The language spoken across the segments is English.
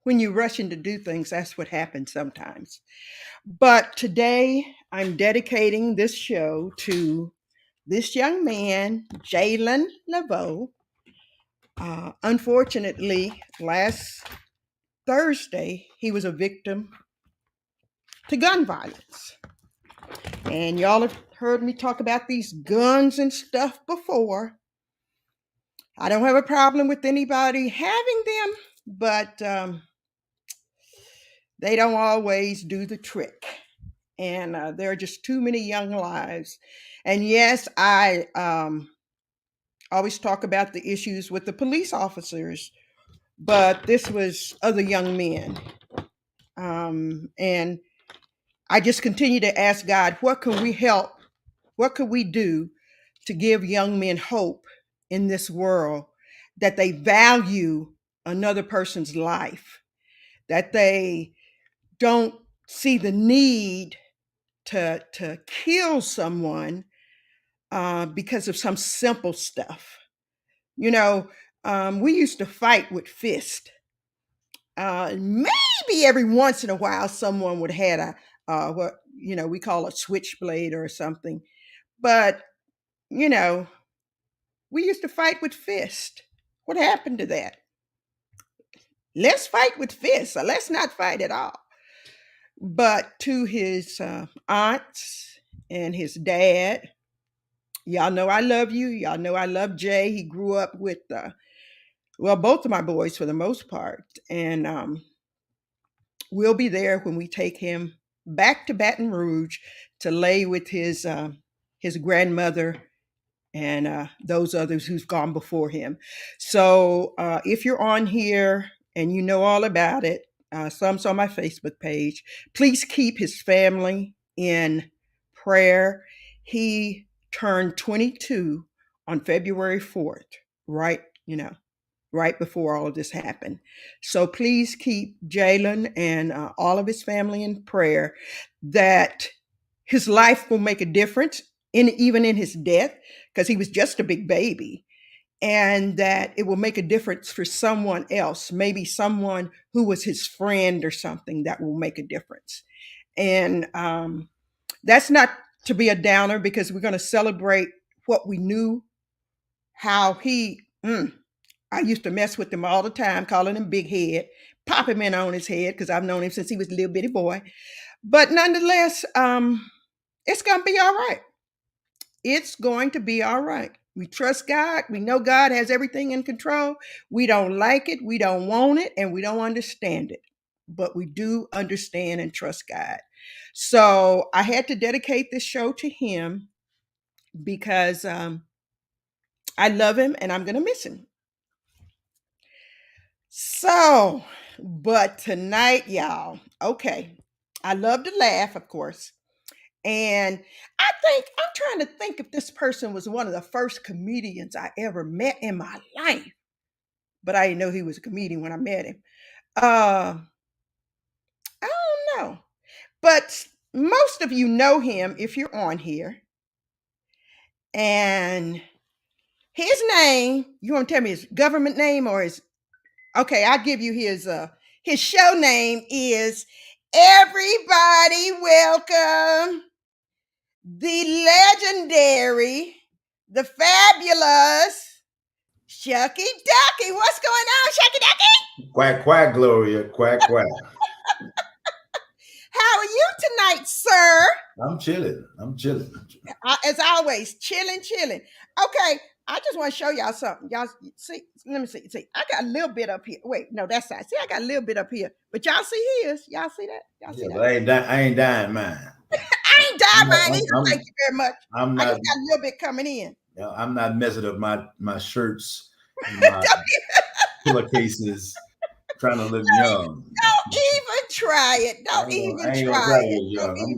when you rush to do things, that's what happens sometimes. But today, I'm dedicating this show to this young man, Jalen Laveau. Unfortunately, last Thursday, he was a victim to gun violence. And y'all have heard me talk about these guns and stuff before. I don't have a problem with anybody having them, but they don't always do the trick. And there are just too many young lives. And yes, I always talk about the issues with the police officers, but this was other young men. And I just continue to ask God, what can we help? What could we do to give young men hope in this world, that they value another person's life, that they don't see the need to kill someone because of some simple stuff. You know, we used to fight with fist. Maybe every once in a while, someone would had a what we call a switchblade or something. But you know, we used to fight with fist. What happened to that? Let's fight with fists, or let's not fight at all. But to his aunts and his dad, y'all know I love you. Y'all know I love Jay. He grew up with, both of my boys for the most part. And we'll be there when we take him back to Baton Rouge to lay with his grandmother and those others who's gone before him. So if you're on here and you know all about it, some's on my Facebook page. Please keep his family in prayer. He turned 22 on February 4th, right, right before all of this happened. So please keep Jalen and all of his family in prayer, that his life will make a difference even in his death, because he was just a big baby, and that it will make a difference for someone else, maybe someone who was his friend or something, that will make a difference. And that's not to be a downer, because we're going to celebrate what we knew, how I used to mess with him all the time, calling him Big Head, pop him in on his head, because I've known him since he was a little bitty boy. But nonetheless, it's going to be all right. It's going to be all right. We trust God. We know God has everything in control. We don't like it, we don't want it, and we don't understand it. But we do understand and trust God. So I had to dedicate this show to him, because I love him and I'm going to miss him. So, but tonight, y'all, okay, I love to laugh, of course. And I'm trying to think if this person was one of the first comedians I ever met in my life. But I didn't know he was a comedian when I met him. I don't know. But most of you know him if you're on here. And his name, you want to tell me his government name or his, okay, I'll give you his show name is Everybody Welcome the legendary, the fabulous Shuckey Duckey. What's going on, Shuckey Duckey? Quack, quack, Gloria. Quack, quack. How are you tonight, sir? I'm chilling. As always, chilling. Okay, I just want to show y'all something. Y'all see, let me see. I got a little bit up here. Wait, no, that's not. See, I got a little bit up here. But y'all see his. Y'all see that? Y'all see that? But I ain't dying mine. I ain't dying mine either. Thank you very much. I just got a little bit coming in. I'm not messing up my shirts, my pillowcases, trying to look young. Don't even try it. Don't even try it. I'm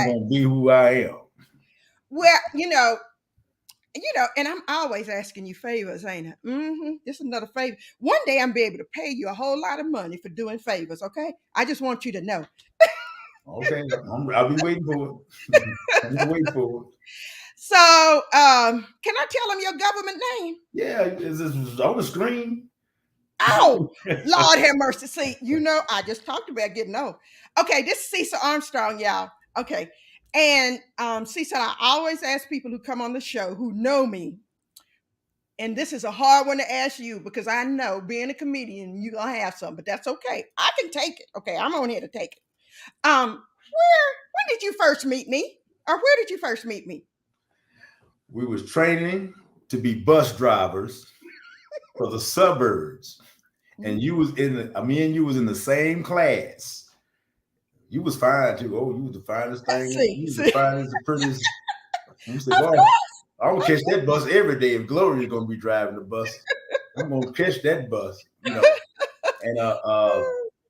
gonna be who I am. Well, and I'm always asking you favors, ain't it? This is another favor. One day I'm be able to pay you a whole lot of money for doing favors, okay? I just want you to know. Okay, I'll be waiting for it. I'm waiting for it. So, can I tell them your government name? Yeah, is this on the screen? Oh, Lord have mercy. See, I just talked about getting old. Okay, this is Cecil Armstrong, y'all. Okay. And Cecil, I always ask people who come on the show who know me, and this is a hard one to ask you because I know being a comedian, you're gonna have some, but that's okay. I can take it. Okay, I'm on here to take it. When did you first meet me? Or where did you first meet me? We was training to be bus drivers for the suburbs, and you was me and you was in the same class. You was fine too. Oh, you was the finest thing. See, You was the see, finest, the prettiest. And we said, of "Boy, course. I'm gonna catch that bus every day. If Gloria is gonna be driving the bus, I'm gonna catch that bus." And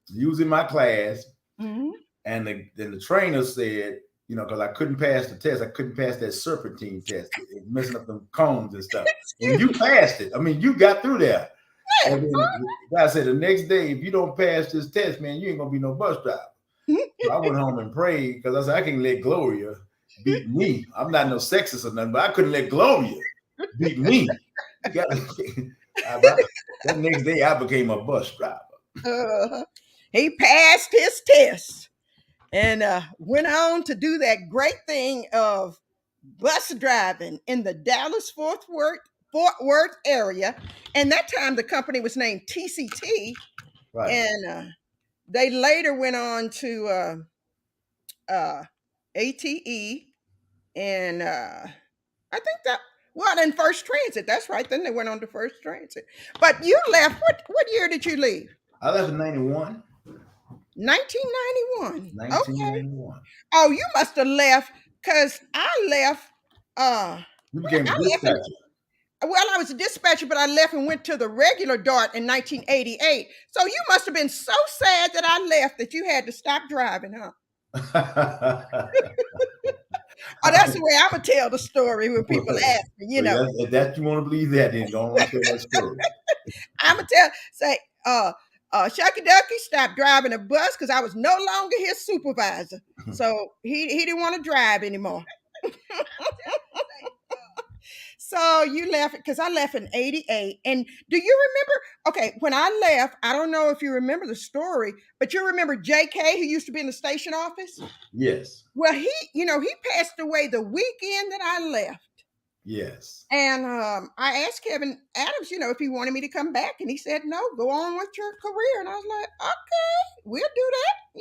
you was in my class, Mhm. and then the trainer said, because I couldn't pass the test. I couldn't pass that serpentine test, messing up them cones and stuff. And Excuse you me. passed it. I mean, you got through there. Yeah. And then the guy said, the next day, if you don't pass this test, man, you ain't gonna be no bus driver. So I went home and prayed because I said, I can let Gloria beat me. I'm not no sexist or nothing, but I couldn't let Gloria beat me. That next day, I became a bus driver. He passed his test and went on to do that great thing of bus driving in the Dallas Fort Worth area. And that time the company was named TCT, Right. and they later went on to ATE, and I think that, well, then First Transit. That's right. Then they went on to First Transit. But you left. What year did you leave? I left in 91. 1991. Okay. 1991. Oh, you must have left because I left. You became a I left. dispatcher. Well, I was a dispatcher, but I left and went to the regular DART in 1988. So you must have been so sad that I left that you had to stop driving, huh? Oh, that's the way I'm gonna tell the story when people ask me. Well, if that you want to believe that, then go on and tell that story. I'm gonna say, Shuckey Duckey stopped driving a bus because I was no longer his supervisor. So he didn't want to drive anymore. So you left because I left in 88. And do you remember? Okay, when I left, I don't know if you remember the story, but you remember JK who used to be in the station office? Yes. Well, he passed away the weekend that I left. Yes. And I asked Kevin Adams, if he wanted me to come back, and he said, no, go on with your career. And I was like, okay, we'll do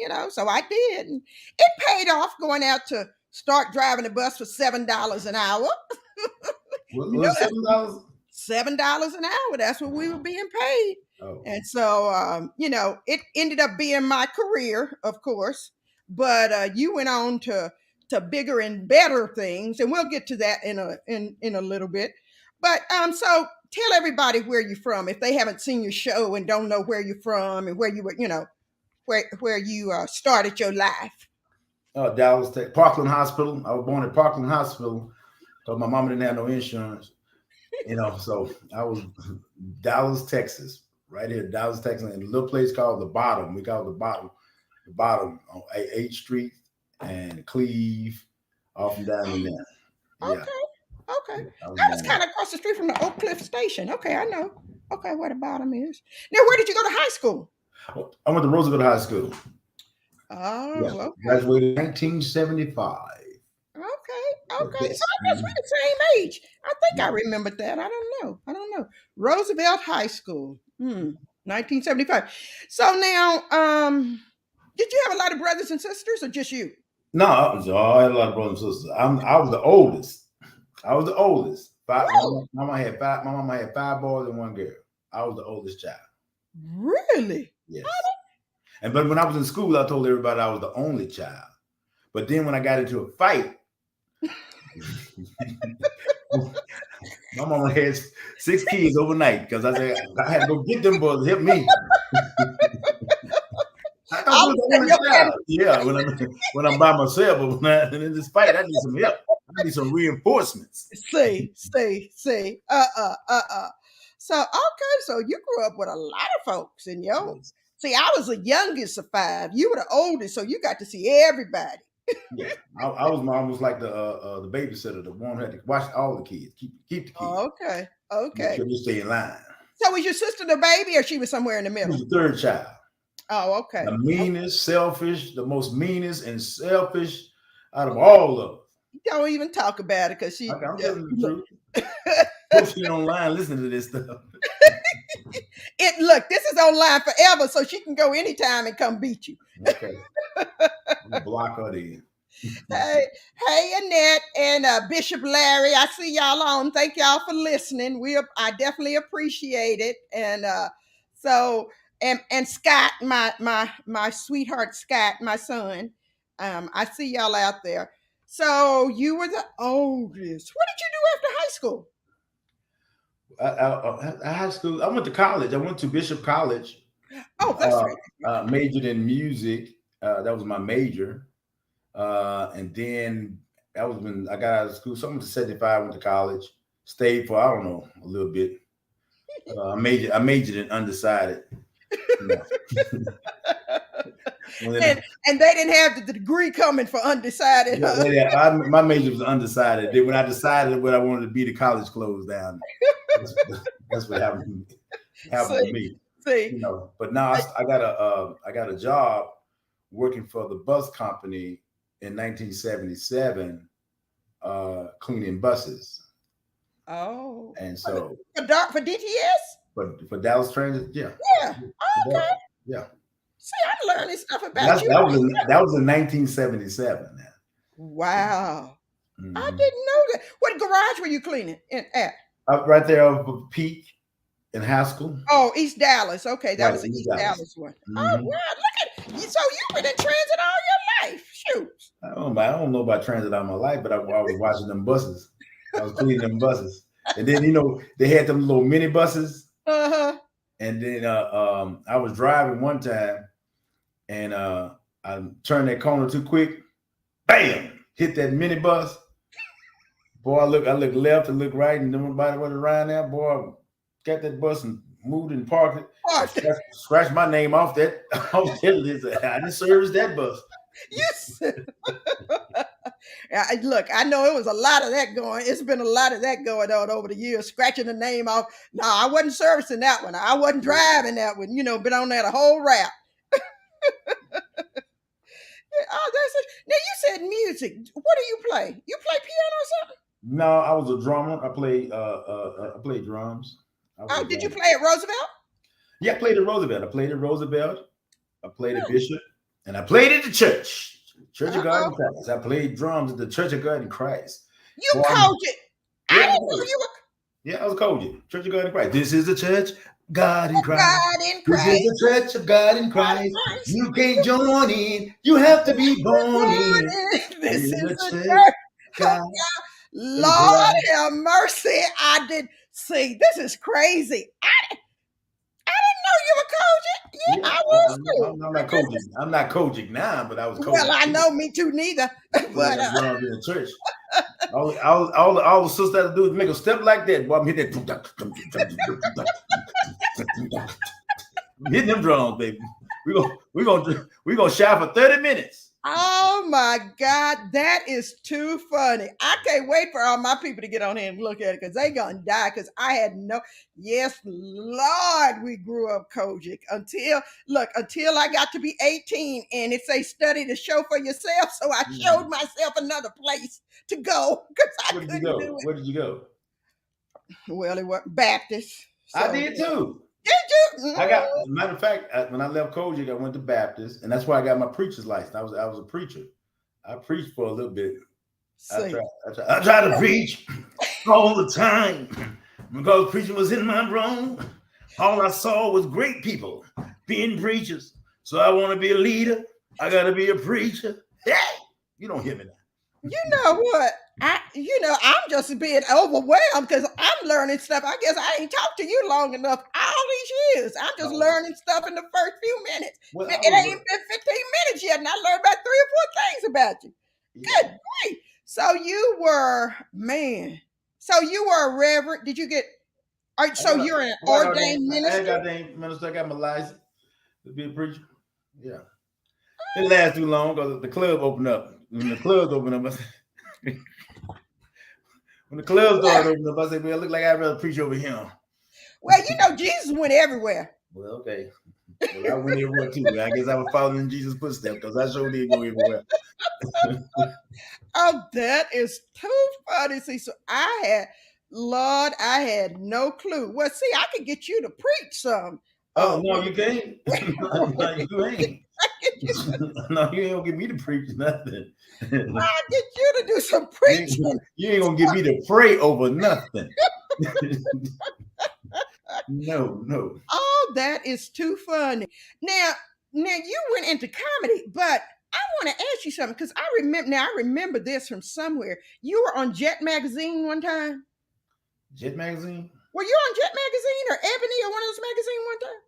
that, so I did. And it paid off going out to start driving a bus for $7 an hour. Was $7? $7 an hour. That's what we were being paid. Oh. And so, it ended up being my career, of course. But you went on to bigger and better things, and we'll get to that in a little bit. But so tell everybody where you're from if they haven't seen your show and don't know where you're from and where you were, where you started your life. Dallas, Parkland Hospital. I was born at Parkland Hospital because my mama didn't have no insurance. So I was Dallas, Texas, right here, Dallas, Texas, in a little place called the Bottom. We call it the Bottom on 8th Street and Cleve, off and down in there. Yeah. Okay. That was kind of across the street from the Oak Cliff Station. Okay, I know. Okay, where the Bottom is. Now, where did you go to high school? I went to Roosevelt High School. Oh, yeah. Okay. Graduated in 1975. Okay. So I guess we're the same age. I think I remembered that. I don't know. Roosevelt High School. 1975. So now, did you have a lot of brothers and sisters or just you? No, I had a lot of brothers and sisters. I was the oldest. My mama had five boys and one girl. I was the oldest child. Really? Yes. But when I was in school, I told everybody I was the only child. But then when I got into a fight, my mama had 6 kids overnight because I said I had to go get them boys to help me. I thought you was the only child. Yeah, when I'm by myself, but when in this fight, I need some help. I need some reinforcements. See. So so you grew up with a lot of folks in your. Yes. See, I was the youngest of 5. You were the oldest, so you got to see everybody. Yeah, I was almost like the babysitter, the one who had to watch all the kids, keep the kids. Okay. Make sure they stay in line. So was your sister the baby, or she was somewhere in the She middle? was the third child. Oh, okay. The meanest, selfish, the most meanest and selfish out of all of us. Don't even talk about it because she. Okay, I'm telling the Look, truth. Hope she online listening to this stuff. look. This is online forever, so she can go anytime and come beat you. Okay. I'm block her then. Hey, hey, Annette and Bishop Larry. I see y'all on. Thank y'all for listening. I definitely appreciate it. And so and Scott, my sweetheart Scott, my son. I see y'all out there. So you were the oldest. What did you do after high school? High school. I went to college. I went to Bishop College. Oh, that's right. Majored in music. That was my major. And then that was when I got out of school. So I went to 75, went to college, stayed for, I don't know, a little bit. I majored in undecided. You know. and they didn't have the degree coming for undecided. My major was undecided. Then when I decided what I wanted to be, the college closed down. That's what happened to me. See. You know, but now I got a job working for the bus company in 1977, cleaning buses. Oh. And so for DTS? For Dallas Transit, yeah. Yeah. Oh, okay. Yeah. See, I'm learning stuff about you. That was in 1977. Wow. Mm-hmm. I didn't know that. What garage were you cleaning at? Right there over Peak in Haskell. Oh, East Dallas. Okay, that was the East Dallas one. Mm-hmm. Oh, wow. Look at you. So you've been in transit all your life. Shoot. I don't know about transit all my life, but I was watching them buses. I was cleaning them buses. And then, they had them little mini buses. Uh-huh. And then I was driving one time and I turned that corner too quick. Bam! Hit that mini bus. Boy, I look left and look right, and nobody was around there. Boy, got that bus and moved and parked it. Scratched my name off that list. I didn't service that bus. Yes. Look, I know it was a lot of that going. It's been a lot of that going on over the years, scratching the name off. No, I wasn't servicing that one. I wasn't driving that one. Been on that a whole rap. Oh, that's it. Now you said music. What do you play? You play piano or something? No, I was a drummer. I played drums. Oh, did you play at Roosevelt? Yeah, I played at Roosevelt. I played at Bishop, and I played at the church. Church of God in Christ. I played drums at the Church of God in Christ. You coached it. I didn't know you were. Yeah, I was coaching. Church of God in Christ. This is the church, God in Christ. God in Christ. This is the church of God in Christ. You can't join in. You have to be born in. This is the church. God. Lord have mercy. I did see. This is crazy. I didn't know you were coaching. Yeah, I was too. I'm not coaching. I'm not coaching now, but I was coaching. Well, I know, me too, neither. But in the church. All the sisters had to do is make a step like that. Boy, I'm hitting that. I'm hitting them drums, baby. We're gonna shout for 30 minutes. Oh my God, that is too funny. I can't wait for all my people to get on here and look at it because they're gonna die. Because I had yes, Lord, we grew up Kojic until I got to be 18 and it say study to show for yourself. So I showed myself another place to go because I couldn't do it. Where did you go? Well, it was Baptist. So. I did too. Did you? Matter of fact, when I left Kojic, I went to Baptist, and that's why I got my preacher's license. I was a preacher. I preached for a little bit. I tried to preach all the time because preaching was in my brain. All I saw was great people being preachers. So I want to be a leader. I got to be a preacher. Hey, you don't hear me now. You know what? I'm just being overwhelmed because I'm learning stuff. I guess I ain't talked to you long enough all these years. I'm just learning stuff in the first few minutes. Well, it ain't been 15 minutes yet, and I learned about 3 or 4 things about you. Yeah. Good grief. So you were a reverend. Did you get? You're an ordained minister. I got ordained minister. I got my license to be a preacher. Yeah. It didn't last too long because the club opened up. When the clubs opened up, when the clubs started opening up, I said, "Well, it look like I'd rather preach over here." Well, Jesus went everywhere. Well, okay. Well, I went everywhere too. I guess I was following in Jesus' footsteps because I sure did go everywhere. Oh, that is too funny. See, so Lord, I had no clue. Well, see, I could get you to preach some. Oh no, When you can't. No, you ain't. I get you, No, you ain't gonna get me to preach nothing. I get you to do some You ain't, preaching. you ain't gonna get me to pray over nothing. No, no. Oh, that is too funny. Now, you went into comedy, but I want to ask you something because I remember. Now, I remember this from somewhere. You were on Jet Magazine one time. Jet magazine? Were you on Jet Magazine or Ebony or one of those magazines one time?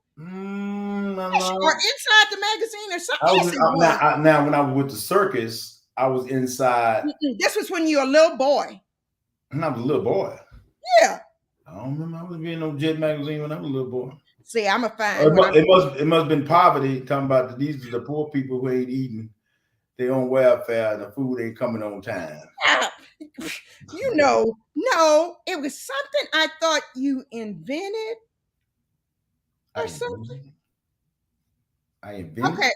No, Yes, or no. inside the magazine or something. I Yes, was it was. now when I was with the circus, I was inside. Mm-mm. This was when you were a little boy. When I was a little boy. Yeah. I don't remember I was being on Jet magazine when I was a little boy. See, I'm a Or fine when I'm. it must have been poverty. Talking about these are the poor people who ain't eating their own welfare and the food ain't coming on time. Ah, no, it was something I thought you invented I or something. invented. I invented Okay,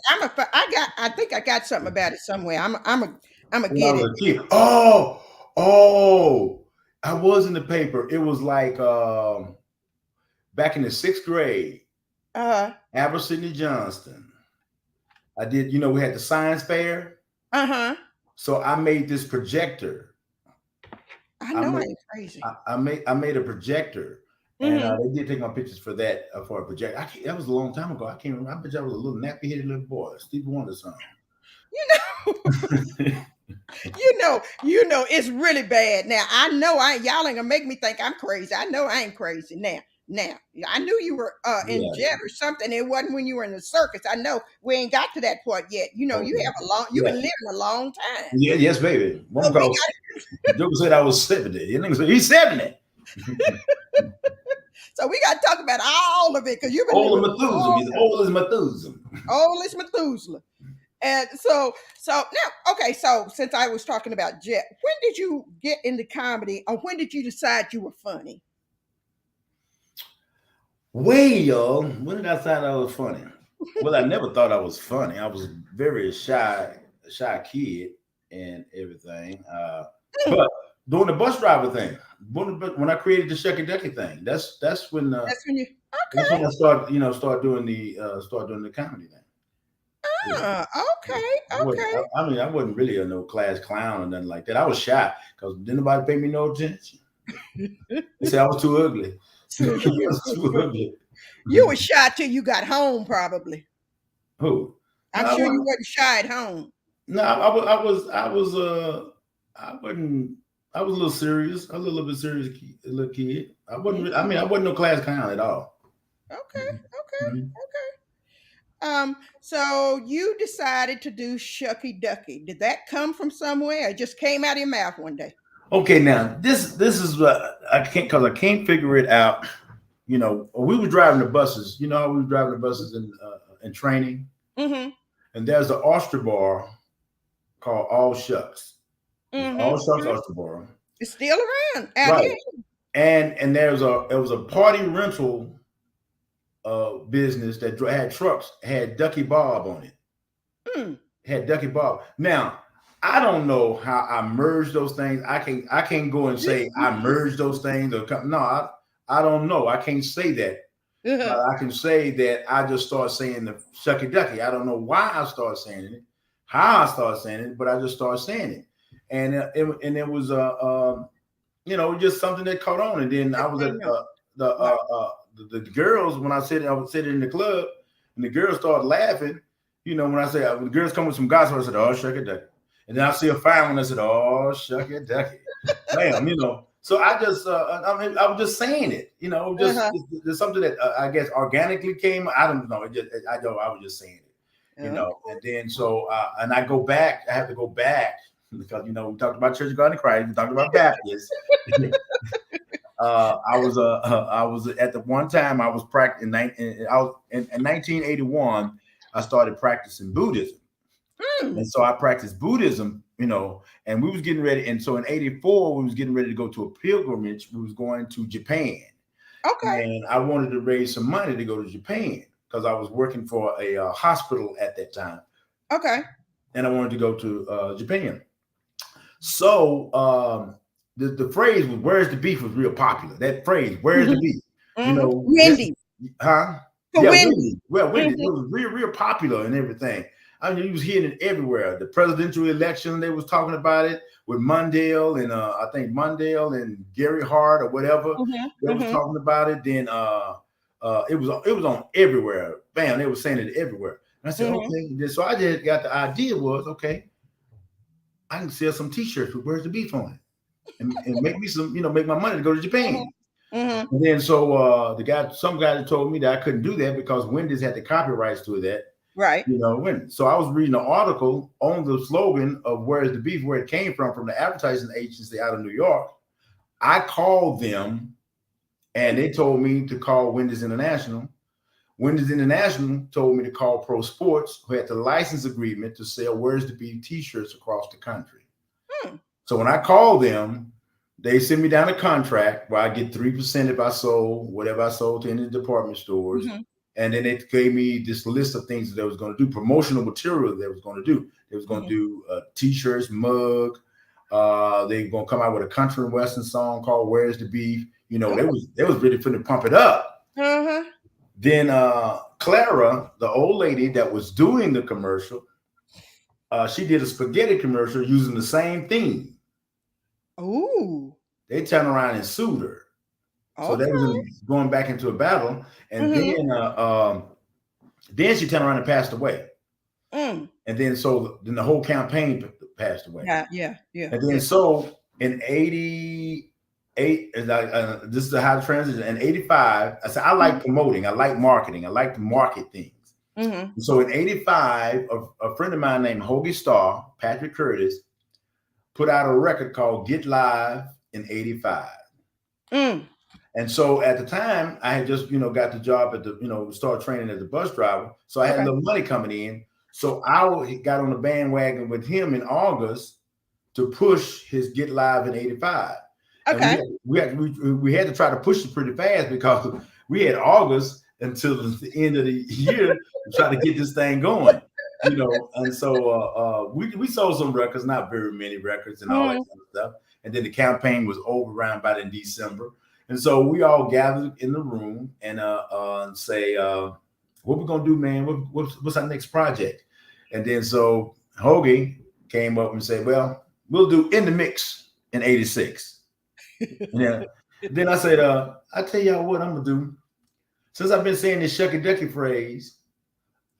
I think I got something about it somewhere. I'm a when I get it. was a kid. Oh, I was in the paper. It was like back in the 6th grade. Uh Albert Sidney Johnston. I did. We had the science fair, huh. so I made this projector. I I know I made ain't crazy. I made a projector, and Hmm. they did take my pictures for that for a projector. That was a long time ago. I can't remember. I bet I was a little nappy headed little boy, Stevie Wonder song. You know, it's really bad. Now I know y'all ain't gonna make me think I'm crazy. I know I ain't crazy now. Now I knew you were in Yeah. jet or something. It wasn't when you were in the circus. I know we ain't got to that point yet. You Okay. have you've Yeah. been living a long time. Yeah. Yes, baby. One So we called Joker said I was 70. You nigga said he's 70. got to talk about all of it because you've been Old living as a Methuselah. long He's time. old as Methuselah. Old as Methuselah. And so now, okay, so since I was talking about Jet, when did you get into comedy or when did you decide you were funny? Well, when did I find out I was funny? Well, I never thought I was funny. I was very shy kid and everything. Hmm, But doing the bus driver thing, when I created the Shuckey Duckey thing, that's when you that's okay. when I start doing the comedy thing. Yeah. Okay, okay. I mean, I wasn't really a no class clown or nothing like that. I was shy because didn't nobody pay me no attention. They said I was too ugly. I So was too ugly. you were shy till you got home, probably. Who? No, I'm I sure you wasn't. wasn't shy at home. No, I wasn't. I was a little serious. I was a little bit serious, little kid. I wasn't. Mm, I mean, I wasn't no class clown at all. okay, okay, Mhm. okay. So you decided to do Shucky Ducky. Did that come from somewhere? It just came out of your mouth one day. Okay, now this is what I can't because I can't figure it out. We were driving the buses. You know how we were driving the buses in training, Mm-hmm. and there's the oyster bar called All Shucks. It's All Shucks Mm-hmm. Oyster Bar, It's still around out right? here. And it was a party rental business that had trucks, had Ducky Bob on it. Mm. Had Ducky Bob. Now, I don't know how I merged those things. I can't go and say I merged those things no, I don't know. I can't say that. But I can say that I just start saying the Shucky Ducky. I don't know why I started saying it, how I started saying it, but I just started saying it. And it was just something that caught on. And then I was I at know. the Right. the girls when I would sit in the club, and the girls started laughing. When I say when the girls come with some gospel, I said, "Oh, Shucky Ducky," and then I see a fine one. I said, "Oh, Shucky Ducky," bam, So I just, I was just saying it. Uh-huh. It's something that I guess organically came. I don't know. I was just saying it. Okay. And then and I go back. I have to go back because we talked about Church of God in Christ. We talked about Baptists. I was at the one time I was practicing. I was in 1981. I started practicing Buddhism, Mm. and so I practiced Buddhism. And we was getting ready. And so in '84 we was getting ready to go to a pilgrimage. We was going to Japan. Okay. and I wanted to raise some money to go to Japan because I was working for a hospital at that time, Okay. and I wanted to go to Japan. So the phrase was "Where's the beef" was real popular. That phrase, "Where's the Mhm. beef?" You Mhm. know, Wendy. huh? For Yeah, Wendy. Wendy. Well, Wendy. It Mhm. was real popular and everything. I mean, you was hearing it everywhere. The presidential election, they was talking about it with Mondale and I think Mondale and Gary Hart or whatever. Mhm. They was Mhm. talking about it. Then it was on everywhere. Bam, they were saying it everywhere. And I said, Mhm. okay. Then, so I just got the idea was okay. I can sell some T-shirts with "Where's the beef" on it, and make me some, make my money to go to Mhm. Japan. Mhm. And then so some guy that told me that I couldn't do that because Wendy's had the copyrights to that, Right. when. So I was reading an article on the slogan of "Where's the beef," where it came from the advertising agency out of New York. I called them and they told me to call Wendy's International. Wendy's International told me to call Pro Sports, who had the license agreement to sell "Where's the Beef" T-shirts across the country. Hmm. So when I called them, they sent me down a contract where I get 3% if I sold whatever I sold to any department stores. Mhm. And then they gave me this list of things that they was going to do, promotional material they was going to do. They was going to Mhm. do T-shirts, mug. They were going to come out with a country and western song called "Where's the Beef." Oh. They was really finna pump it up. Uh-huh. Then Clara, the old lady that was doing the commercial, she did a spaghetti commercial using the same theme. Ooh. They turned around and sued her. So that was Okay. going back into a battle, and Mhm. then she turned around and passed away, Mm. and then then the whole campaign passed away, Yeah. Yeah. Yeah. and then Yeah. so in '88, this is how to transition. In '85, I said I like Mhm. promoting, I like marketing, I like to market things. Mhm. And so in '85, a friend of mine named Hoagie Starr, Patrick Curtis, put out a record called "Get Live" in '85. Mm. And so at the time, I had just, got the job at the, start training as a bus driver. So I had a Okay. little money coming in. So I got on the bandwagon with him in August to push his "Get Live" in '85. And Okay. we had to try to push it pretty fast because we had August until the end of the year to try to get this thing going. And so we sold some records, not very many records and all that Mm. kind of stuff. And then the campaign was over around about in December. And so we all gathered in the room and say, what we gonna do, man? What's our next project? And then so Hoagie came up and said, well, we'll do "In the Mix" in '86. Yeah. Then I said, I tell y'all what I'm gonna do. Since I've been saying this "Shuckey Duckey" phrase,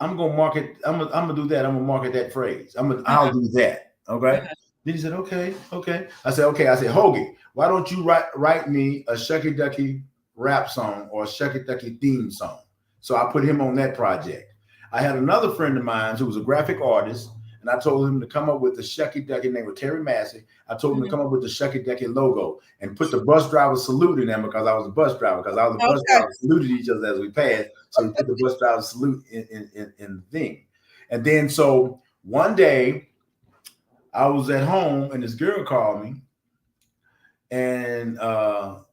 I'm gonna market. I'm gonna do that. I'm gonna market that phrase. I'll do that. Okay. Uh-huh. Then he said, okay, okay. I said, okay. I said, Hoagie, why don't you write me a Shuckey Duckey rap song or a Shuckey Duckey theme song? So I put him on that project. I had another friend of mine who was a graphic artist, and I told him to come up with the Shuckey Duckey name with Terry Massey. I told him to Mhm. come up with the Shuckey Duckey logo and put the bus driver salute in there because I was a bus driver, because all the bus Okay. drivers saluted each other as we passed. So he put the bus driver salute in the thing. And then so one day I was at home and this girl called me and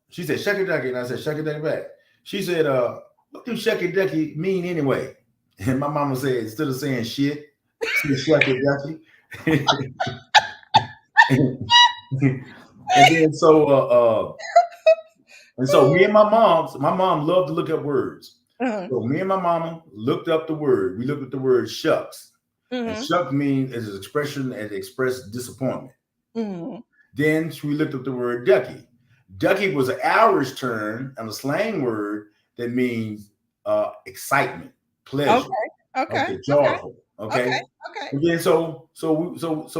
she said, "Shucky Ducky." And I said, "Shucky Ducky" back. She said, what do "Shucky Ducky" mean anyway? And my mama said, instead of saying shit, say "Shucky Ducky." And then so me and my mom loved to look up words. Uh-huh. So me and my mama looked up the word. We looked at the word "shucks." And Mhm. "shuck" means is an expression and express disappointment. Mhm. Then we looked up the word "ducky." Ducky was an Irish term and a slang word that means excitement, pleasure, Okay. Okay. okay, Okay. joyful, okay. Okay. Okay. And then so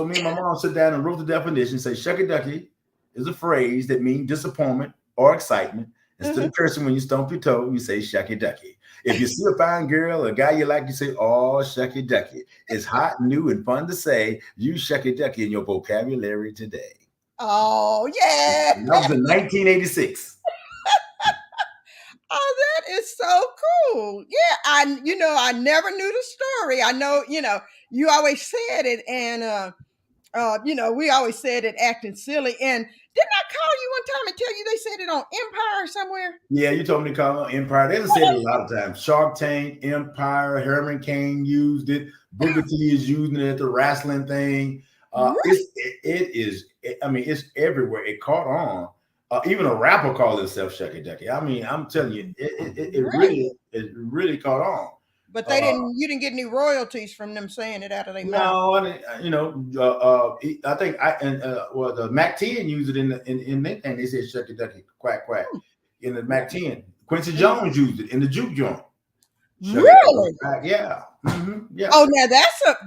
me and my mom sit down and wrote the definition. Say "Shucky Ducky" is a phrase that means disappointment or excitement. Instead Mhm. of cursing when you stomp your toe, you say "Shucky Ducky." If you see a fine girl, a guy you like, you say, "Oh, Shucky Ducky." It's hot, new, and fun to say. Use "Shucky Ducky" in your vocabulary today. Oh, yeah. And that was in 1986. Oh, that is so cool. Yeah, I never knew the story. I know, you always said it, and We always said it acting silly. And didn't I call you one time and tell you they said it on Empire somewhere? Yeah, you told me to call it Empire. They done said it a lot of times. Shark Tank, Empire, Herman Cain used it. Booker T is using it at the wrestling thing. Right. I mean, it's everywhere. It caught on. Even a rapper called himself Shuckey Duckey. I mean, I'm telling you, Right. it really caught on. But Uh, you didn't get any royalties from them saying it out of their mouth. no, I mean, I think the Mac 10 used it in their thing. They said Shuckey Duckey, quack quack Hmm. in the Mac 10. Quincy Jones used it in the juke joint. Shuckey Duckey, Really? quack, yeah, yeah. Oh, now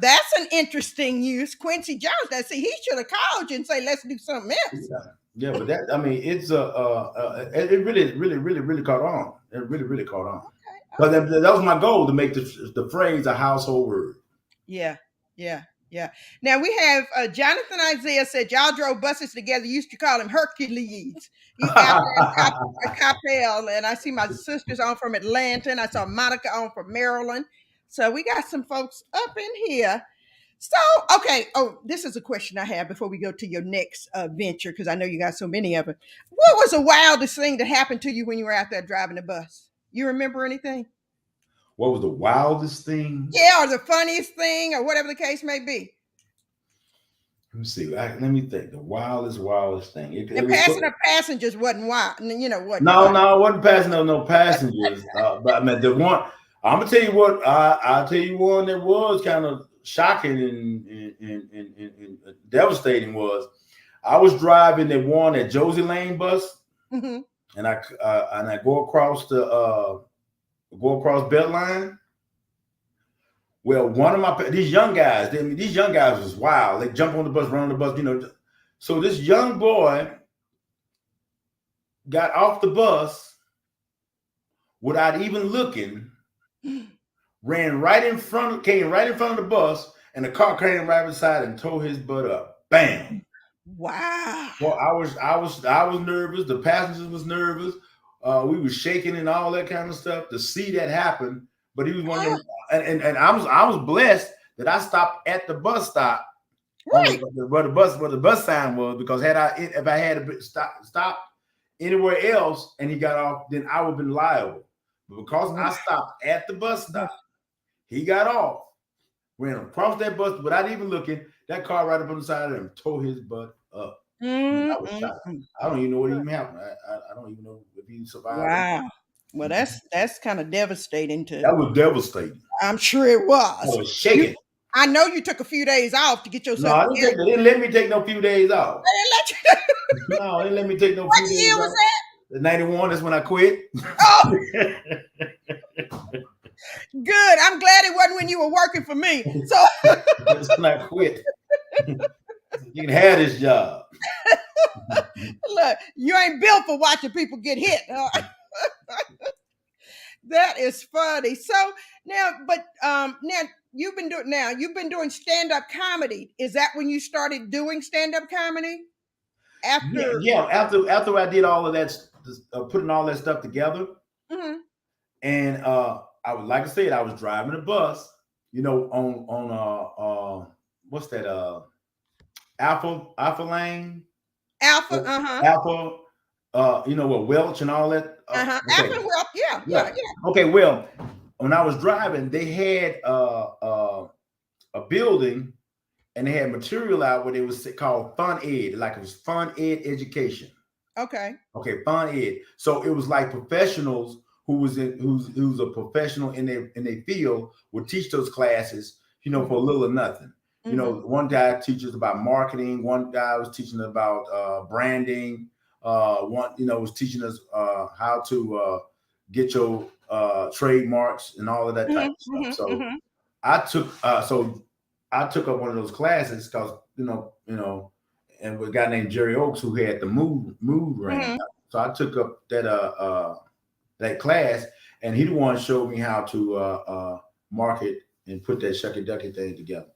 that's an interesting use. Quincy Jones. Now, see, he should have called you and say, "Let's do something else." Yeah, yeah, but that I mean, it really caught on. It really caught on. Okay. But Okay. that was my goal to make the phrase a household word. Yeah. Yeah. Yeah. Now we have Jonathan Isaiah said y'all drove buses together. You used to call him Hercules. He's out there in Coppell, and I see my sisters on from Atlanta, and I saw Monica on from Maryland. So we got some folks up in here. So, okay. Oh, this is a question I have before we go to your next venture, because I know you got so many of them. What was the wildest thing that happened to you when you were out there driving the bus? You remember anything? What was the wildest thing? Yeah, or the funniest thing, or whatever the case may be. Let me see. Let me think. The wildest thing. It And was passing up passengers wasn't wild. Wasn't no, wild. no, I wasn't passing no passengers. But I mean, the one I'm gonna tell you what. I'll tell you one that was kind of shocking and devastating was I was driving that one at Josie Lane bus, Mm-hmm. and I go across Beltline. Well, one of these young guys, these young guys was wild. They jump on the bus, run on the bus, So this young boy got off the bus without even looking, came right in front of the bus, and the car came right beside and tore his butt up. Bam. Wow. Well, I was nervous. The passengers was nervous. We was shaking and all that kind of stuff to see that happen. But he was one of them, and I was blessed that I stopped at the bus stop Right. where the bus sign was, because if I had to stop anywhere else and he got off, then I would have been liable. But because I stopped at the bus stop, he got off, ran across that bus without even looking. That car right up on the side of him tore his butt up. I was shocked. I don't even know what even happened. I don't even know if he survived. Wow. Well, that's kind of devastating That was devastating. I'm sure it was. I was shaking. I know you took a few days off to get No, yourself they didn't let me take no few days off. They didn't let you. No, they didn't let me take no What few days year off. was that? The 91, that's when I quit. Oh, good. I'm glad it wasn't when you were working for me. So That's when I quit. You can have this job. look, you ain't built for watching people get hit. That is funny. So now, but now you've been doing stand-up comedy. Is that when you started doing stand-up comedy? After After I did all of that, putting all that stuff together, mm-hmm. and I was, like I said, I was driving a bus, on what's that Alpha Lane, Alpha, Alpha, what Welch and all that. okay. Alpha, well, yeah. Okay, well, when I was driving, they had a building, and they had material out where it was called Fun Ed, like it was Fun Ed Education. Okay, Fun Ed. So it was like professionals who's a professional in their field would teach those classes, for a little or nothing. mm-hmm. One guy teaches about marketing. One guy was teaching about branding. One, was teaching us how to get your trademarks and all of that type of stuff. So I took up one of those classes because and with a guy named Jerry Oaks who had the mood ring. So I took up that class, and he the one showed me how to market and put that Shuckey Duckey thing together.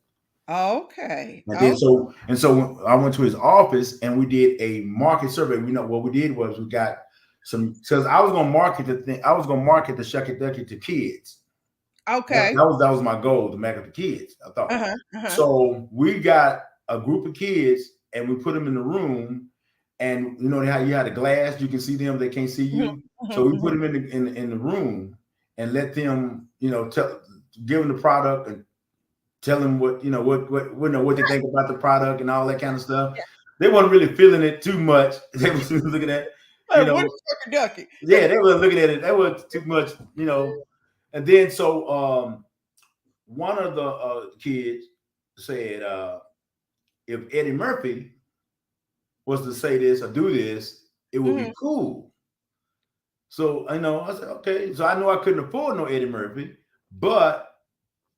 Okay. And then so I went to his office and we did a market survey. What we did was we got some, because I was gonna market the thing. I was gonna market the Shuckey Duckey to kids. Okay. That was my goal, to market the kids. I thought. So we got a group of kids and we put them in the room, and you know how you had the glass, you can see them, they can't see Mhm, you. So mhm, we put mhm. them in the room and let them, give them the product and tell them what they think about the product and all that kind of stuff. Yeah. They weren't really feeling it too much. They was looking at, you What know, is Shuckey Duckey? yeah, they were looking at it. That was too much, And then so one of the kids said, if Eddie Murphy was to say this or do this, it would be Mhm, cool. So I said, okay. So I know I couldn't afford no Eddie Murphy, but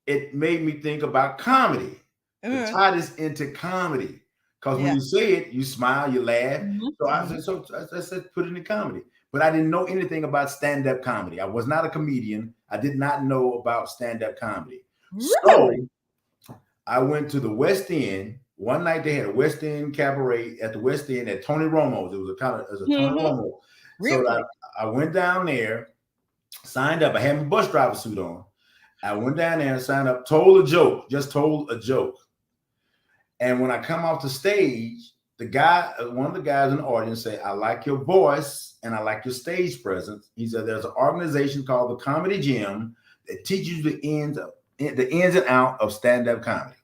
it made me think about comedy, to mhm. tie this into comedy. Because when Yeah. you say it, you smile, you laugh. Mhm, So I mhm. said, I said, put it in comedy. But I didn't know anything about stand-up comedy. I was not a comedian. I did not know about stand-up comedy. So Really? I went to the West End. One night they had a West End cabaret at the West End at Tony Romo's. It was a Tony Mhm. Romo. So Really? I went down there, signed up. I had my bus driver suit on. I went down there and signed up, just told a joke. And when I come off the stage, one of the guys in the audience said, I like your voice and I like your stage presence. He said, there's an organization called the Comedy Gym that teaches you the ins and out of stand-up comedy.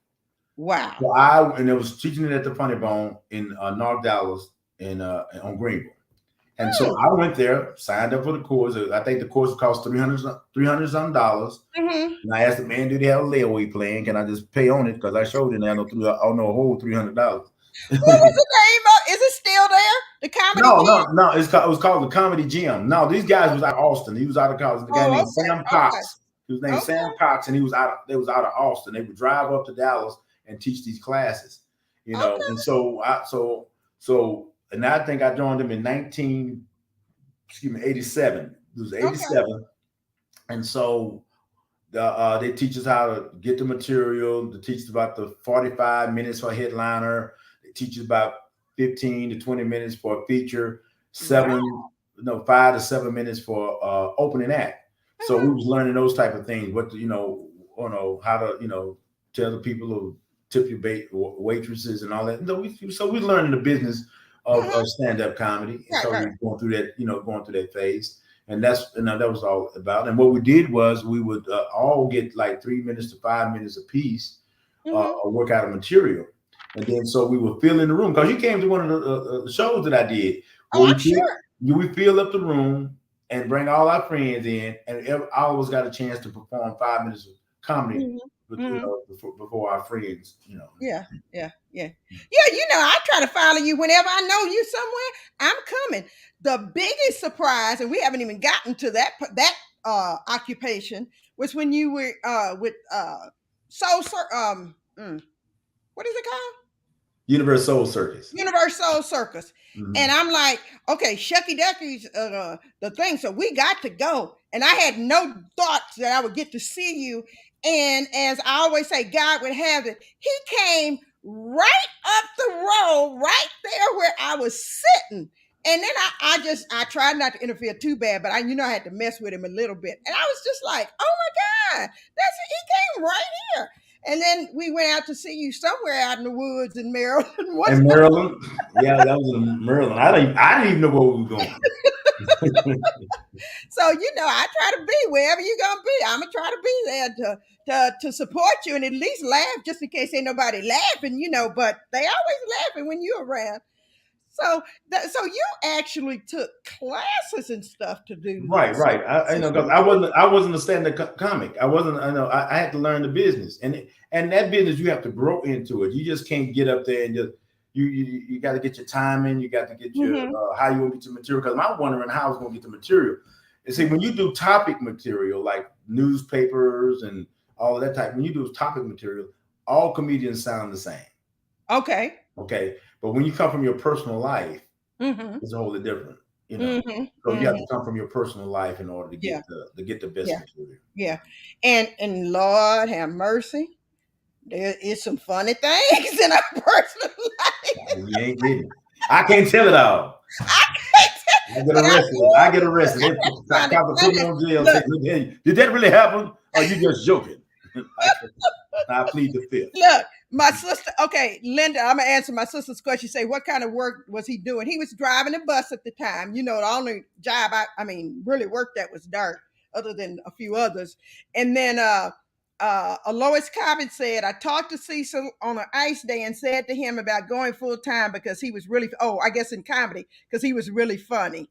Wow. So it was teaching it at the Funny Bone in North Dallas on Greenville. And so Hmm. I went there, signed up for the course. I think the course cost $300 some dollars. Mhm. And I asked the man, do they have a layaway plan? Can I just pay on it? Because I showed him I don't know a whole $300. What was the name of? Is it still there? The comedy No, no, gym? no. It was called the Comedy Gym. No, these guys was out of Austin. He was out of college. The guy Oh, named okay, Sam okay, Cox. He was named Sam okay, Cox, and they was out of Austin. They would drive up to Dallas and teach these classes. okay, And and I think I joined them in 87. It was okay. 87. And so they teach us how to get the material. They teach us about the 45 minutes for a headliner. They teach us about 15 to 20 minutes for a feature, Wow. 5 to 7 minutes for opening act. So we Mhm. was learning those type of things. What to, how to tell the people to tip your waitresses and all that. So we learning the business of Mhm. stand up comedy, and Right, so right. we going through that phase, and that was all about. And what we did was we would all get like 3 minutes to 5 minutes a piece, Mhm. work out of material, and then so we would fill in the room because you came to one of the shows that I did Oh, where I'm sure. we fill up the room and bring all our friends in, and all of us got a chance to perform 5 minutes of comedy, Mhm. Mhm. before our friends. Yeah, yeah, yeah. Yeah, I try to follow you whenever I know you somewhere. I'm coming. The biggest surprise, and we haven't even gotten to that occupation, was when you were with Soul what is it called? Universe Soul Circus. Universal Circus. And Mhm. I'm like, okay, Shuckey Ducky's the thing. So we got to go. And I had no thoughts that I would get to see you. And as I always say, God would have it. He came right up the road, right there where I was sitting. And then I tried not to interfere too bad, but I had to mess with him a little bit. And I was just like, oh my God, he came right here. And then we went out to see you somewhere out in the woods in Maryland. And Maryland, yeah, that was in Maryland. I didn't even know where we were going. So I try to be wherever you're gonna be. I'm gonna try to be there to support you and at least laugh, just in case ain't nobody laughing. But they always laughing when you're around. So you actually took classes and stuff to do Right, this. right. I So know you because I wasn't a stand-up comic. I wasn't. I had to learn the business, and that business you have to grow into it. You just can't get up there and just you got to get your timing. You got to get your Mhm. how you gonna get your material. Because I'm wondering how I was gonna get the material. And see, when you do topic material like newspapers and all of that type, when you do topic material, all comedians sound the same. Okay. Okay, but when you come from your personal life, Mhm. it's wholly different. You know, Mhm. so you have Mhm. to come from your personal life in order to Yeah. get the best Yeah. material. Yeah. And Lord have mercy. There is some funny things in our personal life. You ain't kidding. I can't tell it all. I can't I get but I arrested. I get arrested. They find it put me funny. on jail. Say, Look, "Hey, did that really happen? Or you just joking?" I plead the fifth. look. My sister, okay, Linda, I'm gonna answer my sister's question. Say, what kind of work was he doing? He was driving a bus at the time. You know, the only job I mean, really worked that was dark, other than a few others. And then Lois Cobbin said, I talked to Cecil on an ice day and said to him about going full time because he was really, I guess in comedy, because he was really funny.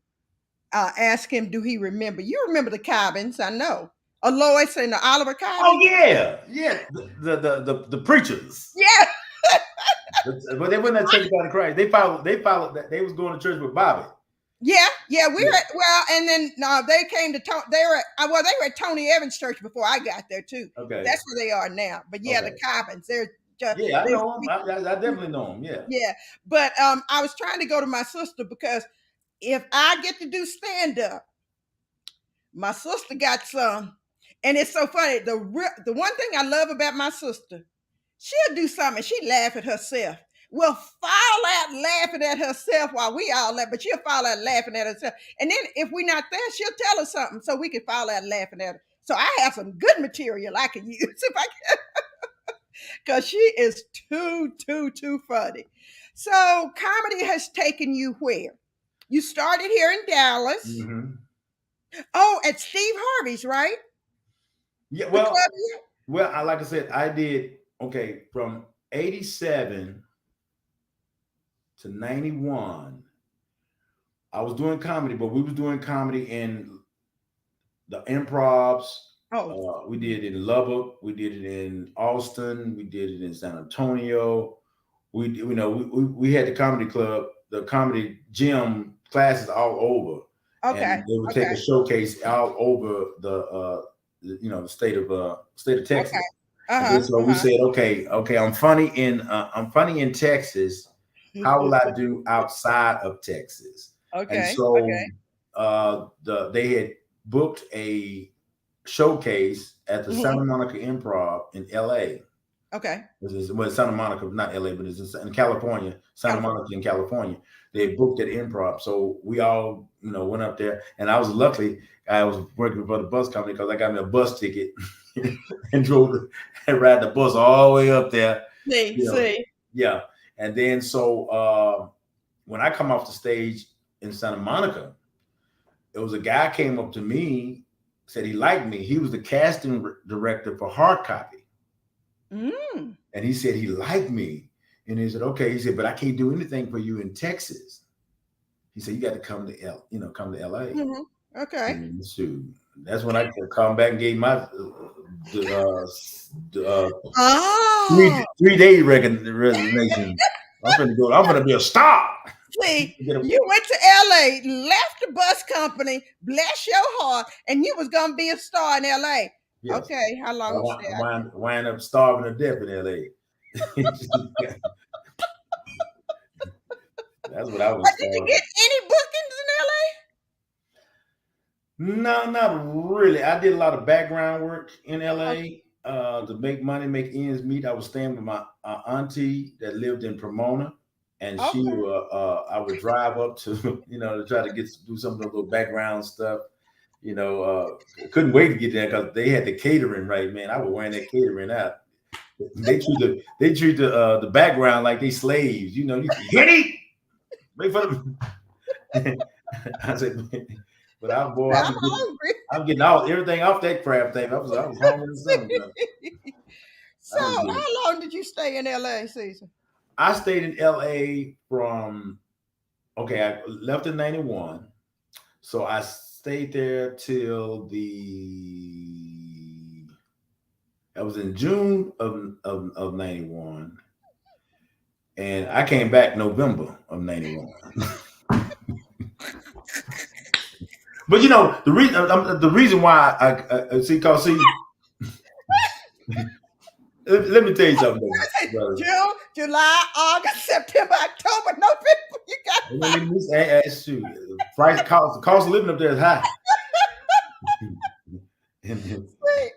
Ask him, do he remember? You remember the Cobbins, I know. Lois and the Oliver Oh Cobbins. yeah, yeah. The preachers, Yeah, but they wouldn't take it down to Christ. They followed that. They was going to church with Bobby. yeah. We Yeah. were at, well, and then no, they came to they were well, they were at Tony Evans Church before I got there too. Okay. That's where they are now. But yeah, the Okay. Cobbins, Yeah, I they're know him. I definitely know him. Yeah. yeah. But I was trying to go to my sister because if I get to do stand up, my sister got some, and it's so funny. The one thing I love about my sister, she'll do something, she laugh at herself. Will fall out laughing at herself while we all laugh, but she'll fall out laughing at herself. And then if we're not there, she'll tell us something so we can fall out laughing at her. So I have some good material I can use if I can, because she is too funny. So comedy has taken you where? You started here in Dallas. Hmm. Oh, at Steve Harvey's, right? Yeah. The club Well, here? like I said, I did okay from '87 to '91. I was doing comedy, but we was doing comedy in the improvs. Oh, We did it in Lubbock. We did it in Austin. We did it in San Antonio. We had the comedy club, the comedy gym classes all over, okay, and they would take okay, a showcase all over the state of okay. Texas. And then Uh-huh, so we uh-huh. said, okay, I'm funny in Texas. How will I do outside of Texas? And Okay, so okay. they had booked a showcase at the Santa Mhm. Monica Improv in LA. Okay. Well, Santa Monica, not LA, but it's in California, Santa California. Monica in California. They Mhm. booked that improv. So we all, went up there. And I was lucky, I was working for the bus company because I got me a bus ticket and and ride the bus all the way up there. See, You know, see. yeah. And then so when I come off the stage in Santa Monica, it was a guy came up to me, said he liked me. He was the casting director for Hard Copy. Mm. And he said he liked me. And he said, okay. He said, but I can't do anything for you in Texas. He said, you got to come to come to LA. Mhm. Okay. And shoot, that's when I could come back and gave my Oh, 3 day resignation. I'm gonna be a star. see, Get a- you went to LA, left the bus company, bless your heart, and you was gonna be a star in LA. yes. Okay, how I long you stay out there? wind up starving to death in LA. That's what I was Did you starving. get any bookings in No, not really. I did a lot of background work in LA? LA to make money, make ends meet. I was staying with my auntie that lived in Pomona, and Okay. I would drive up to to try to do some of the little background stuff. Couldn't wait to get there because they had the catering right, man. I was wearing that catering out. They treat the background like they slaves. You hit it. Wait for them. I said, but I'm hungry. I'm getting everything off that crap tape. I was hungry or something. So, I was getting. how long did you stay in LA, Caesar? I stayed in LA from I left in '91, so I stayed there till I was in June of '91, and I came back November of '91. But the reason why I see, cause see, let me tell you something, brother. June, July, August, September, October, November. You got And then shoot, cost of living up there is high. three,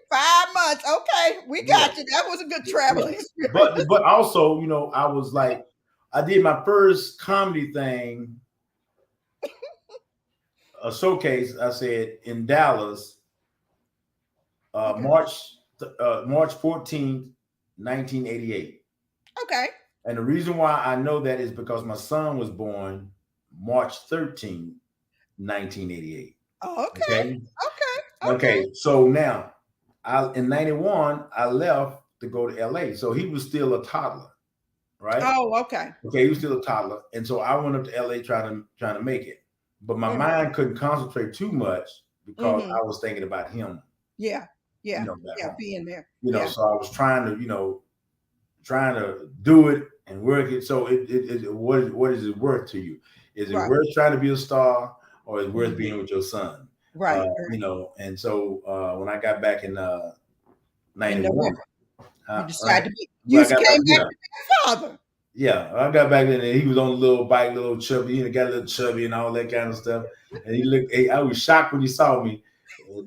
5 months. Okay, we Yeah, got you. That was a good yeah. traveling experience. But also, I was like, I did my first comedy thing, a showcase. I said in Dallas, Okay. March 14th, 1988. Okay. And the reason why I know that is because my son was born March 13th, 1988. Oh, okay. Okay. Okay. Okay. Okay. So now, in '91 I left to go to LA. So he was still a toddler, right? Oh, okay. Okay, he was still a toddler, and so I went up to LA trying to make it, but my Mhm. mind couldn't concentrate too much because Mhm. I was thinking about him, Yeah. Yeah. back Yeah. home. Being there. So Yeah. I was trying to, trying to do it and work it. So what is it worth to you? Is it Right. worth trying to be a star, or is it worth Mhm. being with your son? Right. Right. And so when I got back in In '91, November, you right, decided to be. well, You I got back, came back yeah. to be a father. Yeah, I got back then, and he was on a little bike, a little chubby. He got a little chubby and all that kind of stuff. And he looked. I was shocked when he saw me.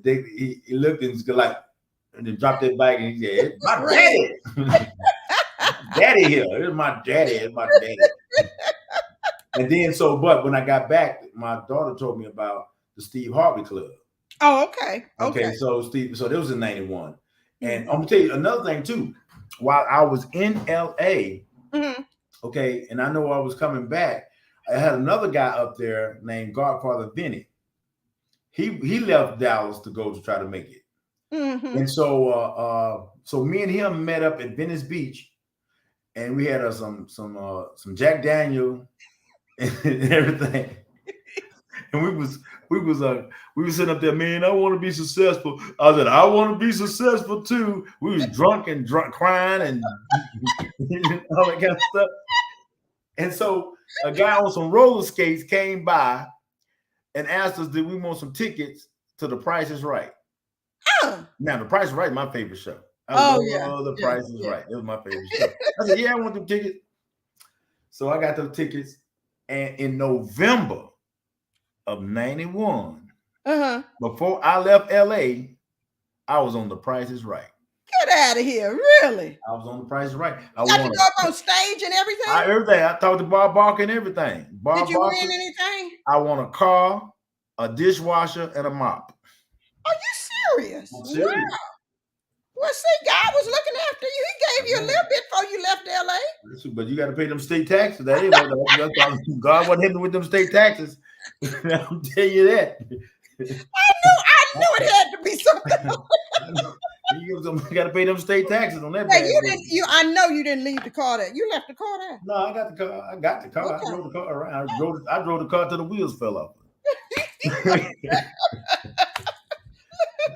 He looked and he's like, and then dropped that bike and he said, "It's my Right. daddy, daddy here. It's my daddy. It's my daddy." And then but when I got back, my daughter told me about the Steve Harvey Club. Oh, okay. Okay, Okay. so that was in '91, and I'm Mhm. gonna tell you another thing too. While I was in LA, Mhm. okay, and I know I was coming back, I had another guy up there named Godfather Vinny. He left Dallas to go to try to make it, Mhm. and so me and him met up at Venice Beach, and we had some Jack Daniel and everything, and we was sitting up there, man. I want to be successful. I said, I want to be successful too. We was drunk, crying, and all that kind of stuff. And so a guy on some roller skates came by and asked us, did we want some tickets to The Price is Right? Oh. Now, The Price is Right is my favorite show. I Oh, yeah. love The Yeah. Price is Yeah. Right. It was my favorite show. I said, yeah, I want them tickets. So I got those tickets. And in November of '91, Uh-huh. before I left LA, I was on The Price is Right. Get out of here. Really? I was on The Price is Right. I You got to won go up on stage and everything? everything. I talked to Bob Barker and everything. Did Bob you win Barker, anything? I won a car, a dishwasher, and a mop. Are you serious? I'm Wow. serious. Well, see, God was looking after you. He gave you a little bit before you left LA. But you got to pay them state taxes. That ain't God wasn't hitting with them state taxes. I'll tell you that. I knew it had to be something. You got to pay them state taxes on that Hey, bad you boy. didn't. I know you didn't leave the car there. You left the car there. No, I got the car. I got the car. I Okay. drove the car around. I drove the car till the wheels fell off. I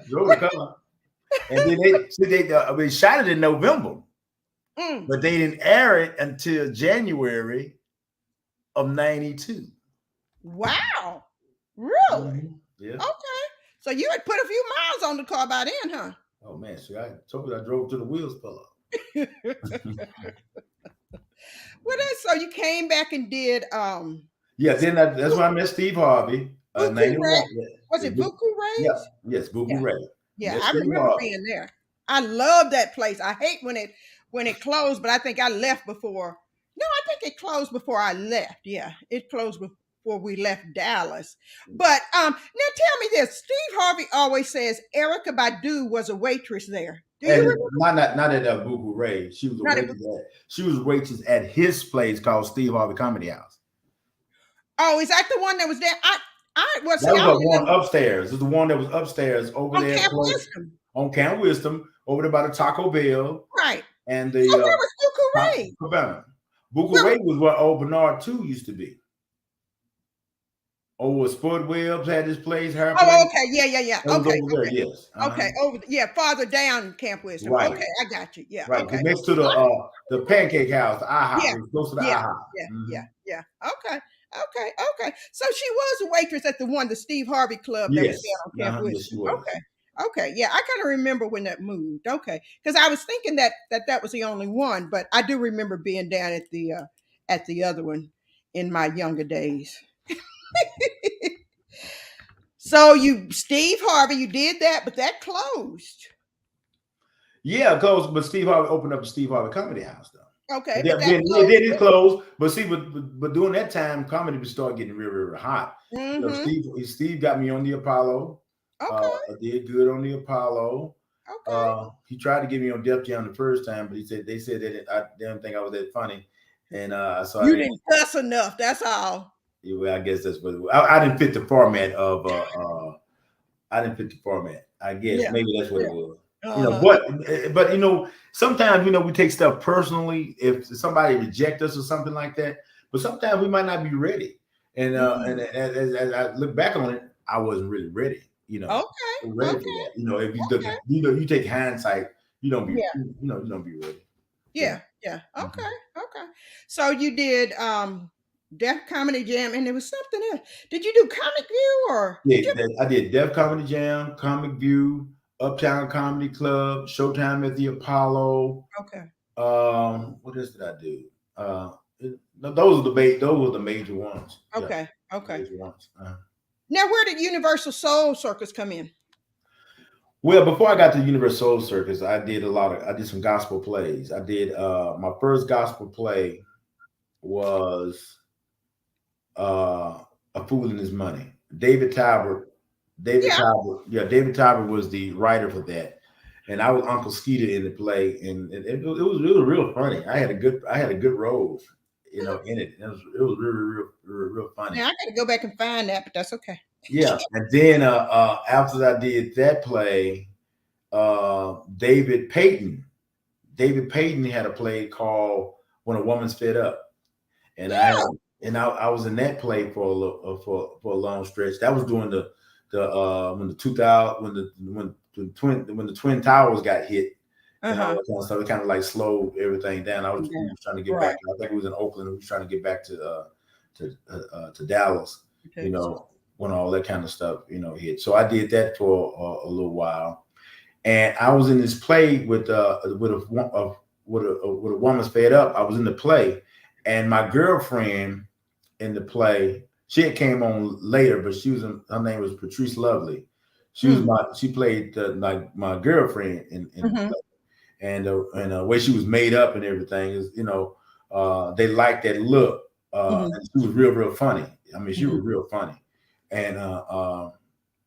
drove the car. And then they shot it in November, Mm. but they didn't air it until January of '92. Wow. Really? Yeah. Okay. So you had put a few miles on the car by then, huh? Oh man, so I told you I drove till the wheels fell off. Well, that's so you came back and did Yeah, then that's when I met Steve Harvey. Buku Ray. '91. Was it Buku Yeah, Ray's? yes, Google Yeah. Ray. Yeah, Met I Steve remember Harvey. being there. I love that place. I hate when it closed, but I think I left before. No, I think it closed before I left. Yeah, it closed before we left Dallas. But now tell me this: Steve Harvey always says Erica Badu was a waitress there. Do you And remember? not at Google Ray. She was a Not a, waitress at his place called Steve Harvey Comedy House. oh, is that the one that was there? I well, see, That was I the only one know upstairs. It was the one that was upstairs over on there Camp close Wisdom, on Camp Wisdom, over there by the Taco Bell right? and So the where was Buku Taco Ray? Cabana. Buku Where was? Ray was where Old Bernard 2 used to be. Over Spud Webbs had his place, her Oh, place. okay, yeah. It was Okay, over there, yes. okay, over yeah, farther down Camp Wisdom. Right, Okay, I got you. Yeah, right. okay. Next to the pancake house, the IHOP. Yeah, It was close to the yeah, IHOP. yeah. Okay. So she was a waitress at the one, the Steve Harvey Club that was Yes. there on Camp Yes, she Wisdom. was. Okay. Yeah, I kind of remember when that moved. Okay, because I was thinking that was the only one, but I do remember being down at the other one in my younger days. So you, Steve Harvey, you did that, but that closed. Yeah, closed, but Steve Harvey opened up the Steve Harvey Comedy House, though. Okay, And but then, that then closed. it did close, but see, but during that time, comedy would start getting real hot. Mm-hmm. Steve got me on the Apollo. Okay. I did good on the Apollo. Okay. He tried to get me on Def Jam the first time, but he said they said they didn't think I was that funny, and so I You didn't. didn't cuss enough. That's all. Yeah, well, I guess that's what it was. I didn't fit the format of. I didn't fit the format. I guess Yeah. maybe that's what it Yeah. was. Uh-huh. But sometimes we take stuff personally if somebody reject us or something like that. But sometimes we might not be ready. And Mm. as I look back on it, I wasn't really ready. Okay. Ready for Okay. that. If you look, Okay. you take hindsight, Yeah. you don't be ready. Yeah. Yeah. Yeah. Mhm. Okay. Okay. So you did Deaf Comedy Jam and there was something else. Did you do Comic View or did Yeah, you I did Def Comedy Jam, Comic View, Uptown Comedy Club, Showtime at the Apollo. okay. What else did I do? Those were the major ones. Yeah, Okay. Okay. major ones. Now where did Universal Soul Circus come in? Well, before I got to Universal Soul Circus, I did some gospel plays. I did my first gospel play was A Fool and His Money. Yeah. David Talbot was the writer for that, and I was Uncle Skeeter in the play, and it was real funny. I had a good role, in it. It was real funny. Now I gotta go back and find that, but that's okay. Yeah, and then after I did that play, David Payton had a play called When a Woman's Fed Up, and Yeah. I was in that play for a for a long stretch. That was during the when the 2000 when the twin towers got hit and all Uh-huh. that kind of stuff. It kind of like slowed everything down. We Yeah. was trying to get back. Right. I think it was in Oakland. We was trying to get back to Dallas. You Okay. know when all that kind of stuff hit. So I did that for a little while, and I was in this play with a woman's fed up. I was in the play, and my girlfriend in the play, she had came on later, but her name was Patrice Lovely. Mm. She played like my girlfriend in the Mm-hmm. play, and the way she was made up and everything is they liked that look, Mm-hmm. and she was real funny. I mean, she Mm-hmm. was real funny, and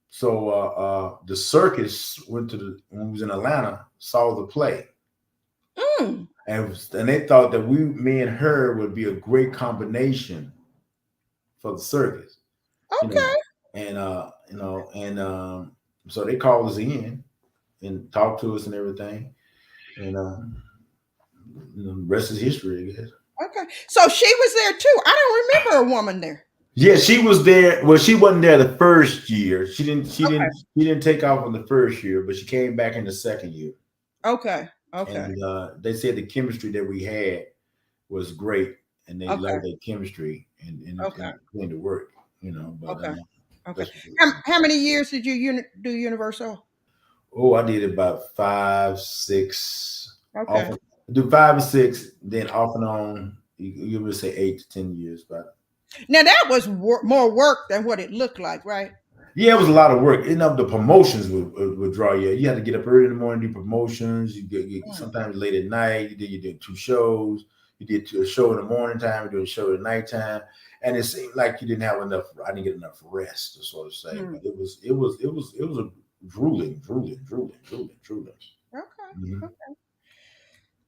so the circus when we was in Atlanta, saw the play, Mm. and they thought that me and her would be a great combination for the circus, you know, Okay. and so they called us in and talked to us and everything, and the rest is history, I guess. Okay. So she was there too. I don't remember a woman there. Yeah, she was there. Well, she wasn't there the first year. She didn't. She Okay. didn't. She didn't take off in the first year, but she came back in the second year. Okay. Okay. And they said the chemistry that we had was great, and they Okay. loved that chemistry, and Okay. it went to work, But Okay. Okay. that's How many years did you do Universal? I did about 5, 6, off. Okay. Do 5 and 6, then off and on. You would say 8 to 10 years, but Now that was more work than what it looked like, right? yeah, it was a lot of work. The promotions would draw you. You had to get up early in the morning, do promotions. Mm. Sometimes late at night. You did 2 shows. You did a show in the morning time. You did a show at nighttime, and it seemed like you didn't have enough. I didn't get enough rest, to sort of say. Mm. But it was a drooling. Okay. Mhm. Okay.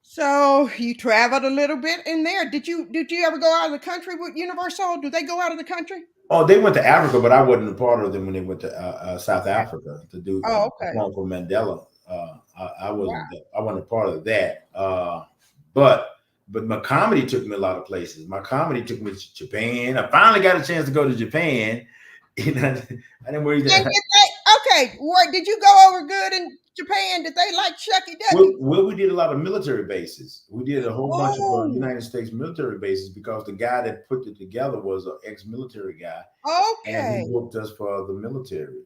So you traveled a little bit in there. Did you ever go out of the country with Universal? Do they go out of the country? Oh, they went to Africa, but I wasn't a part of them when they went to South Okay. Africa to do Oh, okay. perform for Mandela. I Wow. wasn't a part of that. But my comedy took me a lot of places. My comedy took me to Japan. I finally got a chance to go to Japan. I didn't worry And that. did they? Okay. Did you go over good in Japan? Did they like Shuckey Duckey? We did a lot of military bases. We did a whole bunch of Oh. United States military bases because the guy that put it together was an ex-military guy, and he Okay. booked us for the military.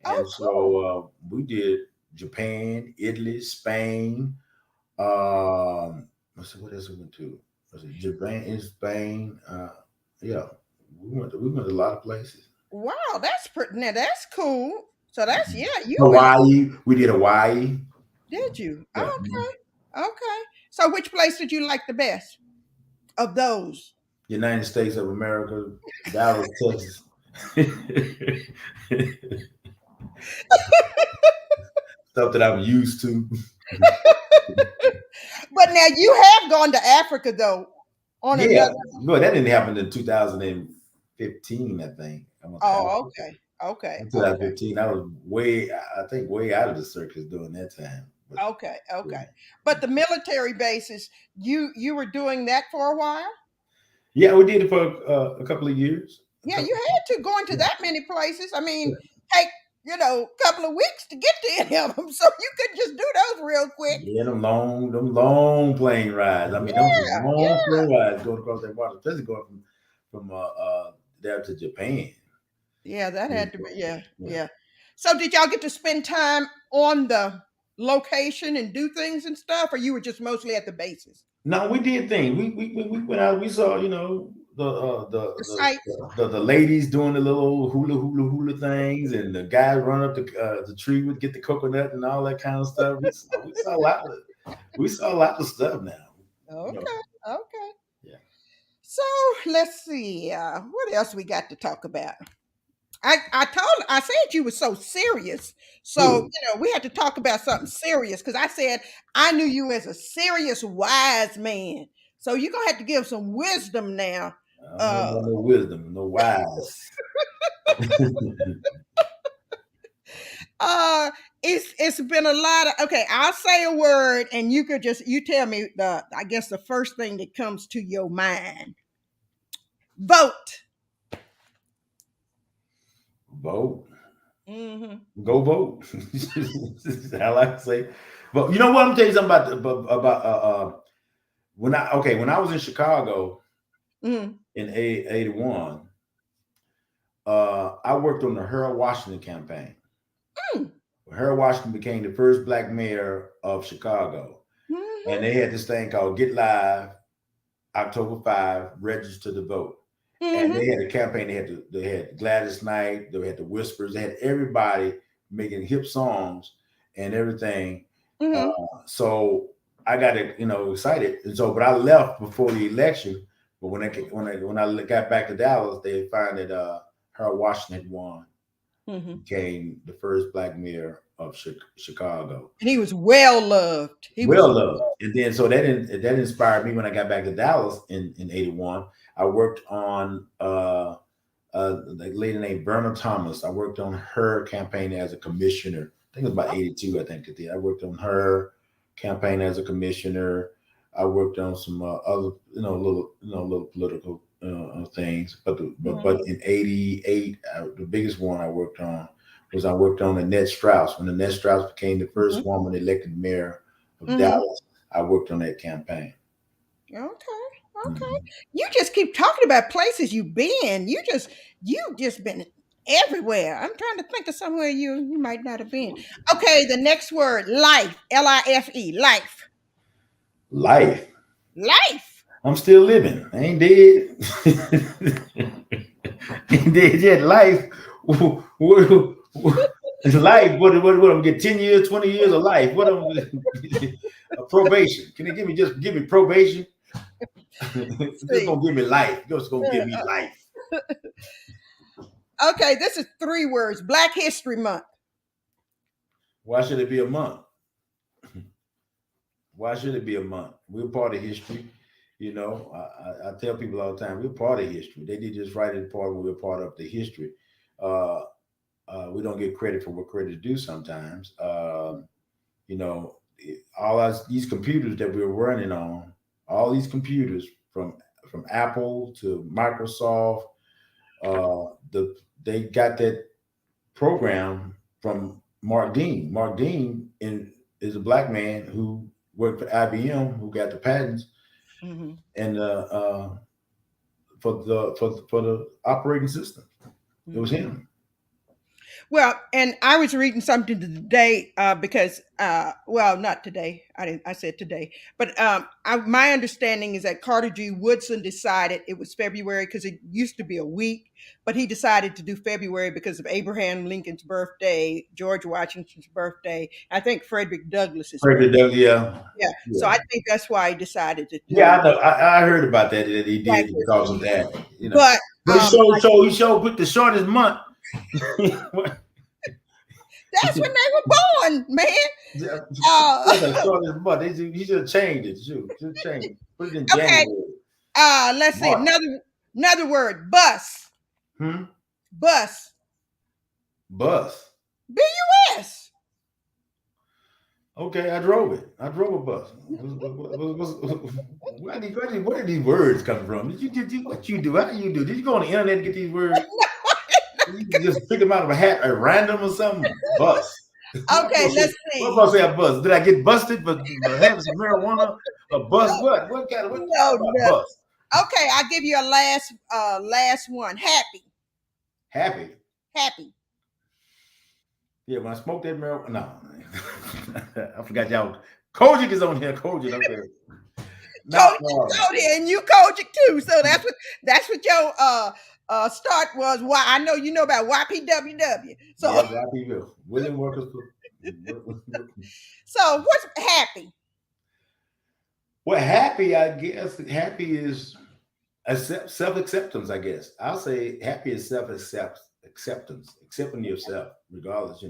Oh, And cool. so we did Japan, Italy, Spain. Let's see, what else we went to? Was it Japan and Spain? Yeah, we went to a lot of places. Wow, that's pretty. Now that's cool. So that's yeah. You were. Hawaii, we did Hawaii. Did you? Yeah, Okay. Okay. So which place did you like the best of those? United States of America, Dallas, Texas. stuff that I'm used to. But now you have gone to Africa though on Yeah, another. no, that didn't happen in 2015. I think I went to Oh, Africa okay. Okay. in Okay. 2015. I was way, I think, way out of the circus during that time. But Okay. yeah, Okay. But the military bases, you were doing that for a while? yeah, we did it for a couple of years. A Yeah, you couple, had to go into yeah, that many places. I yeah. mean, take, a couple of weeks to get to any of them. So you could just do those real quick. Yeah, them long plane rides. I mean, those were Yeah. long Yeah. plane rides going across that water, especially going from there to Japan. Yeah, that Yeah, had to be. Yeah. yeah. Yeah. So did y'all get to spend time on the location and do things and stuff, or you were just mostly at the bases? No, we did things. We went out. We saw, The sites? the ladies doing the little hula things, and the guys run up the tree would get the coconut and all that kind of stuff. We saw a lot of stuff now. You know, Okay. Okay. yeah. So let's see. What else we got to talk about? I said you were so serious. So, Who? we had to talk about something serious because I said I knew you as a serious, wise man. So you're gonna have to give some wisdom now. I don't know Uh about no wisdom, no wise. uh it's been a lot of okay, I'll say a word and you tell me I guess the first thing that comes to your mind. Vote. Vote. Hmm. Go vote. I like to say. But you know what? I'm telling you something about when I was in Chicago Hmm. in 81, I worked on the Harold Washington campaign. Harold Washington became the first black mayor of Chicago. And they had this thing called Get Live, October 5, register to vote. And Hmm. they had a campaign. They had Gladys Knight, they had the Whispers, they had everybody making hip songs and everything. Hmm. So I got excited. And so, but I left before the election. But when I got back to Dallas, they found that Harold Washington had won, Hmm. became the first black mayor of Chicago. And he was well loved. He was Well loved. And then so that inspired me when I got back to Dallas in 81. I worked on a lady named Verna Thomas. I worked on her campaign as a commissioner. I think it was about 82, I think. I worked on her campaign as a commissioner. I worked on some other, little political things. But Mhm. in 88, the biggest one I worked on Annette Strauss. When Annette Strauss became the Mhm. first woman elected mayor of Mhm. Dallas, I worked on that campaign. Okay. Okay. Mhm. You just keep talking about places you've been. You just been everywhere. I'm trying to think of somewhere you might not have been. Okay, the next word, life. Life. Life. Life. Life. I'm still living. I ain't dead. Ain't dead yet. Life. Life. What I'm get 10 years, 20 years of life. What I'm a probation. Can you give me probation? Let's Just see. gonna give me life. Just gonna give me Uh, life. okay, this is three words. Black History Month. Why should it be a month? Why should it be a month? We're part of history. I tell people all the time, we're part of history. They did just write it part when we're part of the history. Uh, we don't get credit for what credit is due sometimes. You know, these computers that we're running on, all these computers from Apple to Microsoft, they got that program from Mark Dean. Mark Dean is a black man who worked for IBM, who got the patents Mhm. and for the operating system. It was Mhm. him. Well, and I was reading something today because, well, not today. I didn't. I said today, but my understanding is that Carter G. Woodson decided it was February because it used to be a week, but he decided to do February because of Abraham Lincoln's birthday, George Washington's birthday. I think Frederick Douglass's Frederick birthday. Douglass, yeah, Yeah, so yeah, I think that's why he decided to yeah. do I know. I heard about that he Black did it because History of Month. that. But But he showed picked the shortest month. That's when they were born, man. Yeah, Uh, that's a short as butt. He should have changed it. Should change it. Put it in okay. January. Let's see. March. Another word. Bus. Hmm? Bus. Bus. BUS. Okay, I drove it. I drove a bus. Where did these words come from? What you do? How you do? Did you go on the internet and get these words? You can just pick them out of a hat at random or something? Bus. Okay, let's What see. about say a bus? Did I get busted for having some marijuana? A bus? No, What? What you no, talking about? no. Bus? Okay, I'll give you a last one. Happy. Happy. Happy. Yeah, when I smoked that marijuana. No. I forgot y'all. Kojic is on here. Kojic, okay. Now, Kojic, and you Kojic too. So that's what your start was. Why I know you know about YPWW. So yeah, YPW. William Workers. so what's happy? Well, happy, I guess. Happy is self acceptance, I guess. I'll say happy is self acceptance, accepting yourself, regardless,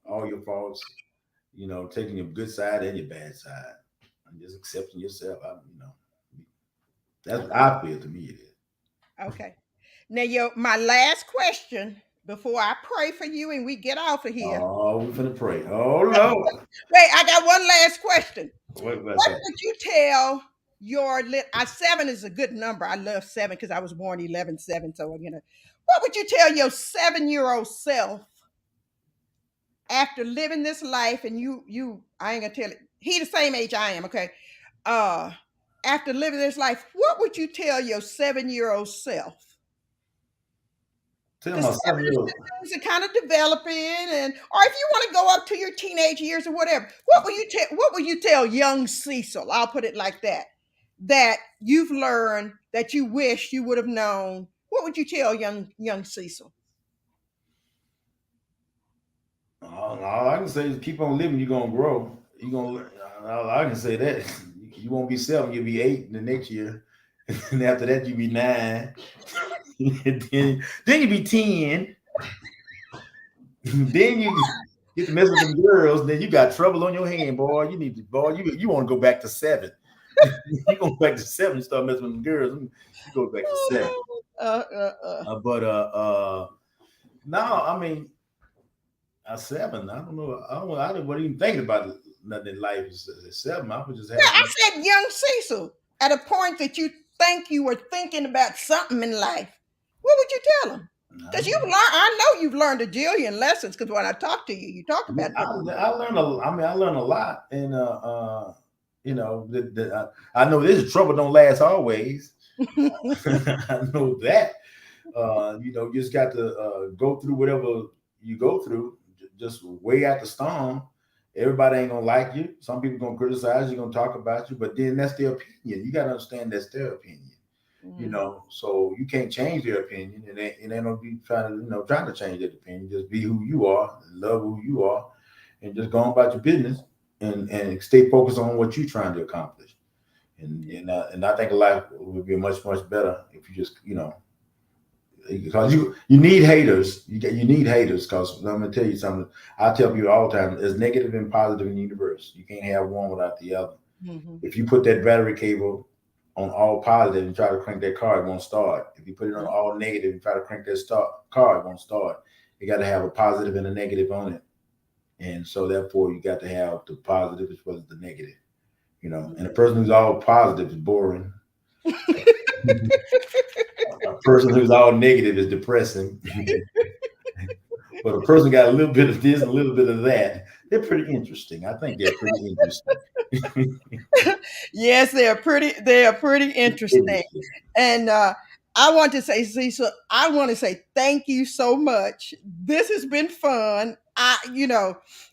all your faults, taking your good side and your bad side, and just accepting yourself. That's what I feel to me it is. Okay. Now my last question before I pray for you and we get off of here. Oh, we're gonna pray. Oh Lord. Wait, I got one last question. What was What that? would you tell your seven is a good number. I love seven because I was born 11/7. So what would you tell your 7-year-old self after living this life? And you I ain't gonna tell it. He the same age I am. Okay. Uh, After living this life, what would you tell your 7-year-old self? Tell Because my 7 is seven-year-old. things are kind of developing, and or if you want to go up to your teenage years or whatever, what will you tell young Cecil? I'll put it like that. That you've learned that you wish you would have known. What would you tell young Cecil? All I can say is keep on living. You're gonna grow. You're gonna. All I can say that you won't be 7. You'll be 8 the next year, and after that you'll be 9. And then you be 10. Then you get to mess with them girls. Then you got trouble on your hand, boy. You want to go back to 7. You go back to 7. You start messing with them girls. You go back to 7. Uh, uh, uh. But no, I mean a 7. I don't know. I wasn't even thinking about nothing in life as 7. I was just Yeah, I happy. said young Cecil. At a point that you think you were thinking about something in life, what would you tell him? Because I know you've learned a jillion lessons. Because when I talked to you, you talked Yeah, about different. I learned I learned a lot, and I know this trouble don't last always. I know that. You just got to go through whatever you go through. Just way out the storm. Everybody ain't gonna like you. Some people gonna criticize you, gonna talk about you, but then that's their opinion. You gotta understand that's their opinion. So you can't change their opinion, and they don't be trying to change their opinion. Just be who you are, and love who you are, and just go on about your business, and stay focused on what you're trying to accomplish. And I think life would be much better if you just because you need haters. You need haters because I'm gonna tell you something. I tell people all the time: there's negative and positive in the universe. You can't have one without the other. Mhm. If you put that battery cable on all positive and try to crank that car, it won't start. If you put it on all negative and try to crank that car, it won't start. You got to have a positive and a negative on it, and so therefore you got to have the positive as well as the negative. And a person who's all positive is boring. A person who's all negative is depressing. But a person got a little bit of this, a little bit of that. They're pretty interesting. I think they're pretty interesting. Yes, they are pretty interesting. Interesting. And I want to say, Cecil, I want to say thank you so much. This has been fun.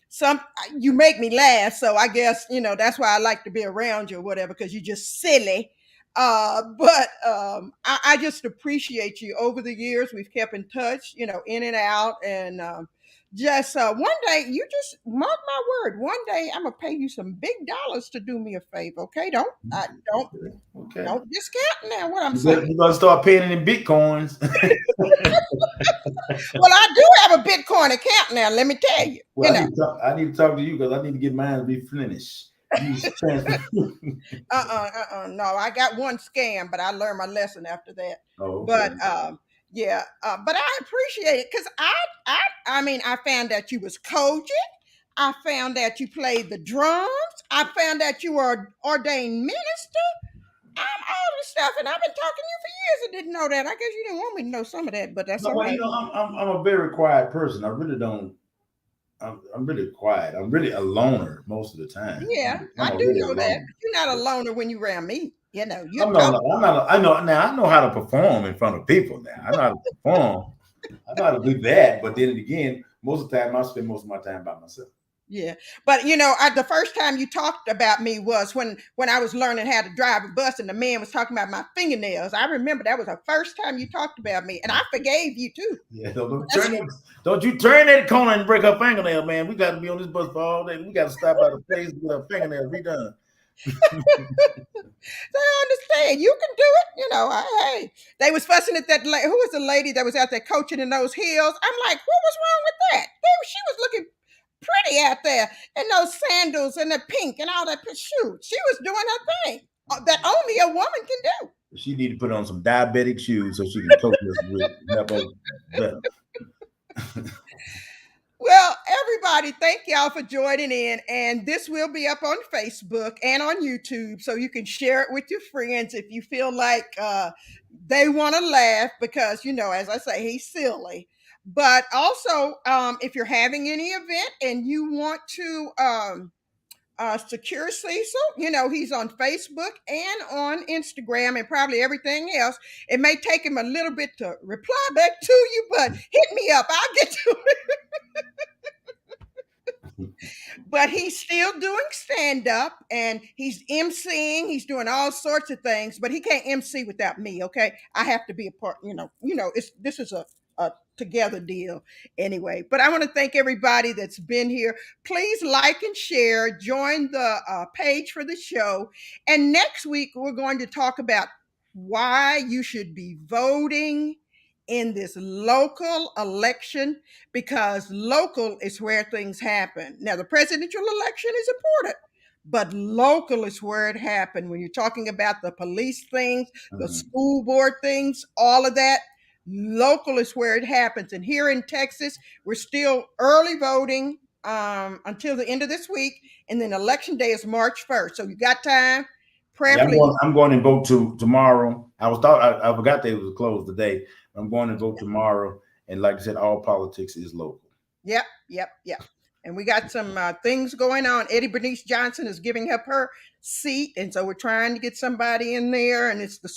Some you make me laugh, so I guess that's why I like to be around you or whatever, because you're just silly. But I just appreciate you. Over the years, we've kept in touch, in and out, and Just one day, you just mark my word. One day, I'm gonna pay you some big dollars to do me a favor. Okay? Don't Okay. Okay. don't discount now what I'm You saying. better start paying it in bitcoins. Well, I do have a Bitcoin account now. Let me tell you. You Well, know, I need to talk to you because I need to get mine replenished. Use transfer. no, I got one scam, but I learned my lesson after that. Oh, okay. But yeah, but I appreciate it because I mean, I found out you was coaching. I found out you played the drums. I found out you were an ordained minister. All this stuff, and I've been talking to you for years and didn't know that. I guess you didn't want me to know some of that, but that's No, all well, right. I'm a very quiet person. I really don't. I'm really quiet. I'm really a loner most of the time. Yeah, I'm I a do really a know that. loner. But you're not a loner when you around me. You know, you I'm no, talk. no, I'm not. I know now. I know how to perform in front of people. Now I know how to perform. I know how to do that. But then again, most of the time I spend most of my time by myself. Yeah, but the first time you talked about me was when I was learning how to drive a bus, and the man was talking about my fingernails. I remember that was the first time you talked about me, and I forgave you too. Yeah, don't That's turn that. Don't you turn that corner and break her fingernail, man. We got to be on this bus for all day. We got to stop by the place to get her fingernail redone. So I understand you can do it. Hey, they was fussing at that. Who was the lady that was out there coaching in those heels? I'm like, what was wrong with that? She was looking pretty out there in those sandals and the pink and all that. Shoot, she was doing her thing that only a woman can do. She need to put on some diabetic shoes so she can coach us with help us better. Well, everybody, thank y'all for joining in. And this will be up on Facebook and on YouTube. So you can share it with your friends if you feel like they want to laugh because, as I say, he's silly. But also, if you're having any event and you want to secure Cecil, he's on Facebook and on Instagram and probably everything else. It may take him a little bit to reply back to you, but hit me up. I'll get to but he's still doing stand up and he's emceeing. He's doing all sorts of things, but he can't MC without me. Okay, I have to be a part. It's this is a together deal anyway. But I want to thank everybody that's been here. Please like and share. Join the page for the show. And next week we're going to talk about why you should be voting in this local election because local is where things happen. Now, the presidential election is important, but local is where it happened. When you're talking about the police things, the Mhm. school board things, all of that, local is where it happens. And here in Texas, we're still early voting until the end of this week. And then election day is March 1st. So you got time. Yeah, Prayerfully, I'm going to vote tomorrow. I forgot they was closed today. I'm going to vote tomorrow, and like I said, all politics is local. yep, yep, yep. And we got some things going on. Eddie Bernice Johnson is giving up her seat, and so we're trying to get somebody in there. And it's their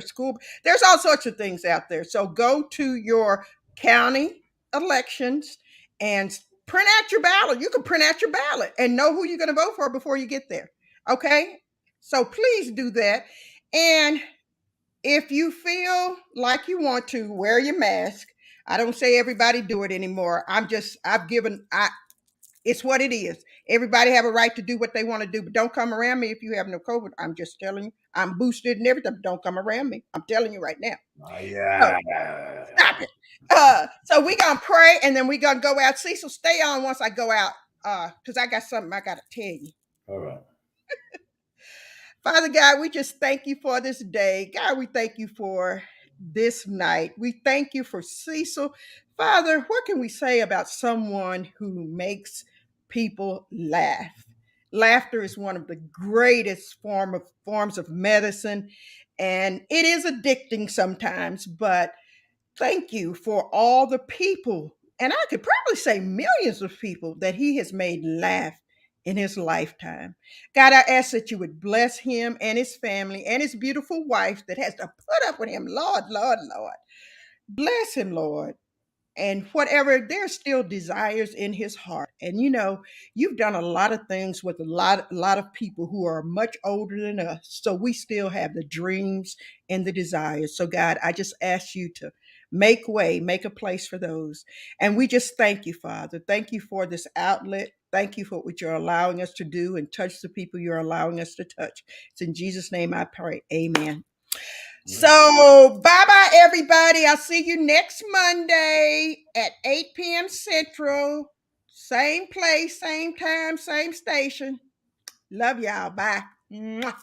school. There's all sorts of things out there. So go to your county elections and print out your ballot. You can print out your ballot and know who you're going to vote for before you get there. Okay, so please do that. And if you feel like you want to wear your mask, I don't say everybody do it anymore. It's what it is. Everybody have a right to do what they want to do, but don't come around me if you have no COVID. I'm just telling you. I'm boosted and everything. But don't come around me. I'm telling you right now. So Yeah. stop it. So we gonna pray and then we gonna go out. Cecil, stay on once I go out. Because I got something I gotta tell you. All right. Father God, we just thank you for this day. God, we thank you for this night. We thank you for Cecil. Father, what can we say about someone who makes people laugh? Laughter is one of the greatest forms of medicine, and it is addicting sometimes, but thank you for all the people, and I could probably say millions of people that he has made laugh in his lifetime. God, I ask that you would bless him and his family and his beautiful wife that has to put up with him. Lord, Lord, Lord. Bless him, Lord. And whatever, there's still desires in his heart. And you've done a lot of things with a lot of people who are much older than us. So we still have the dreams and the desires. So God, I just ask you to Make way, make a place for those. And we just thank you, Father. Thank you for this outlet. Thank you for what you're allowing us to do and touch the people you're allowing us to touch. It's in Jesus' name I pray. Amen. So, bye bye, everybody. I'll see you next Monday at 8 p.m. Central. Same place, same time, same station. Love y'all. Bye. Mwah.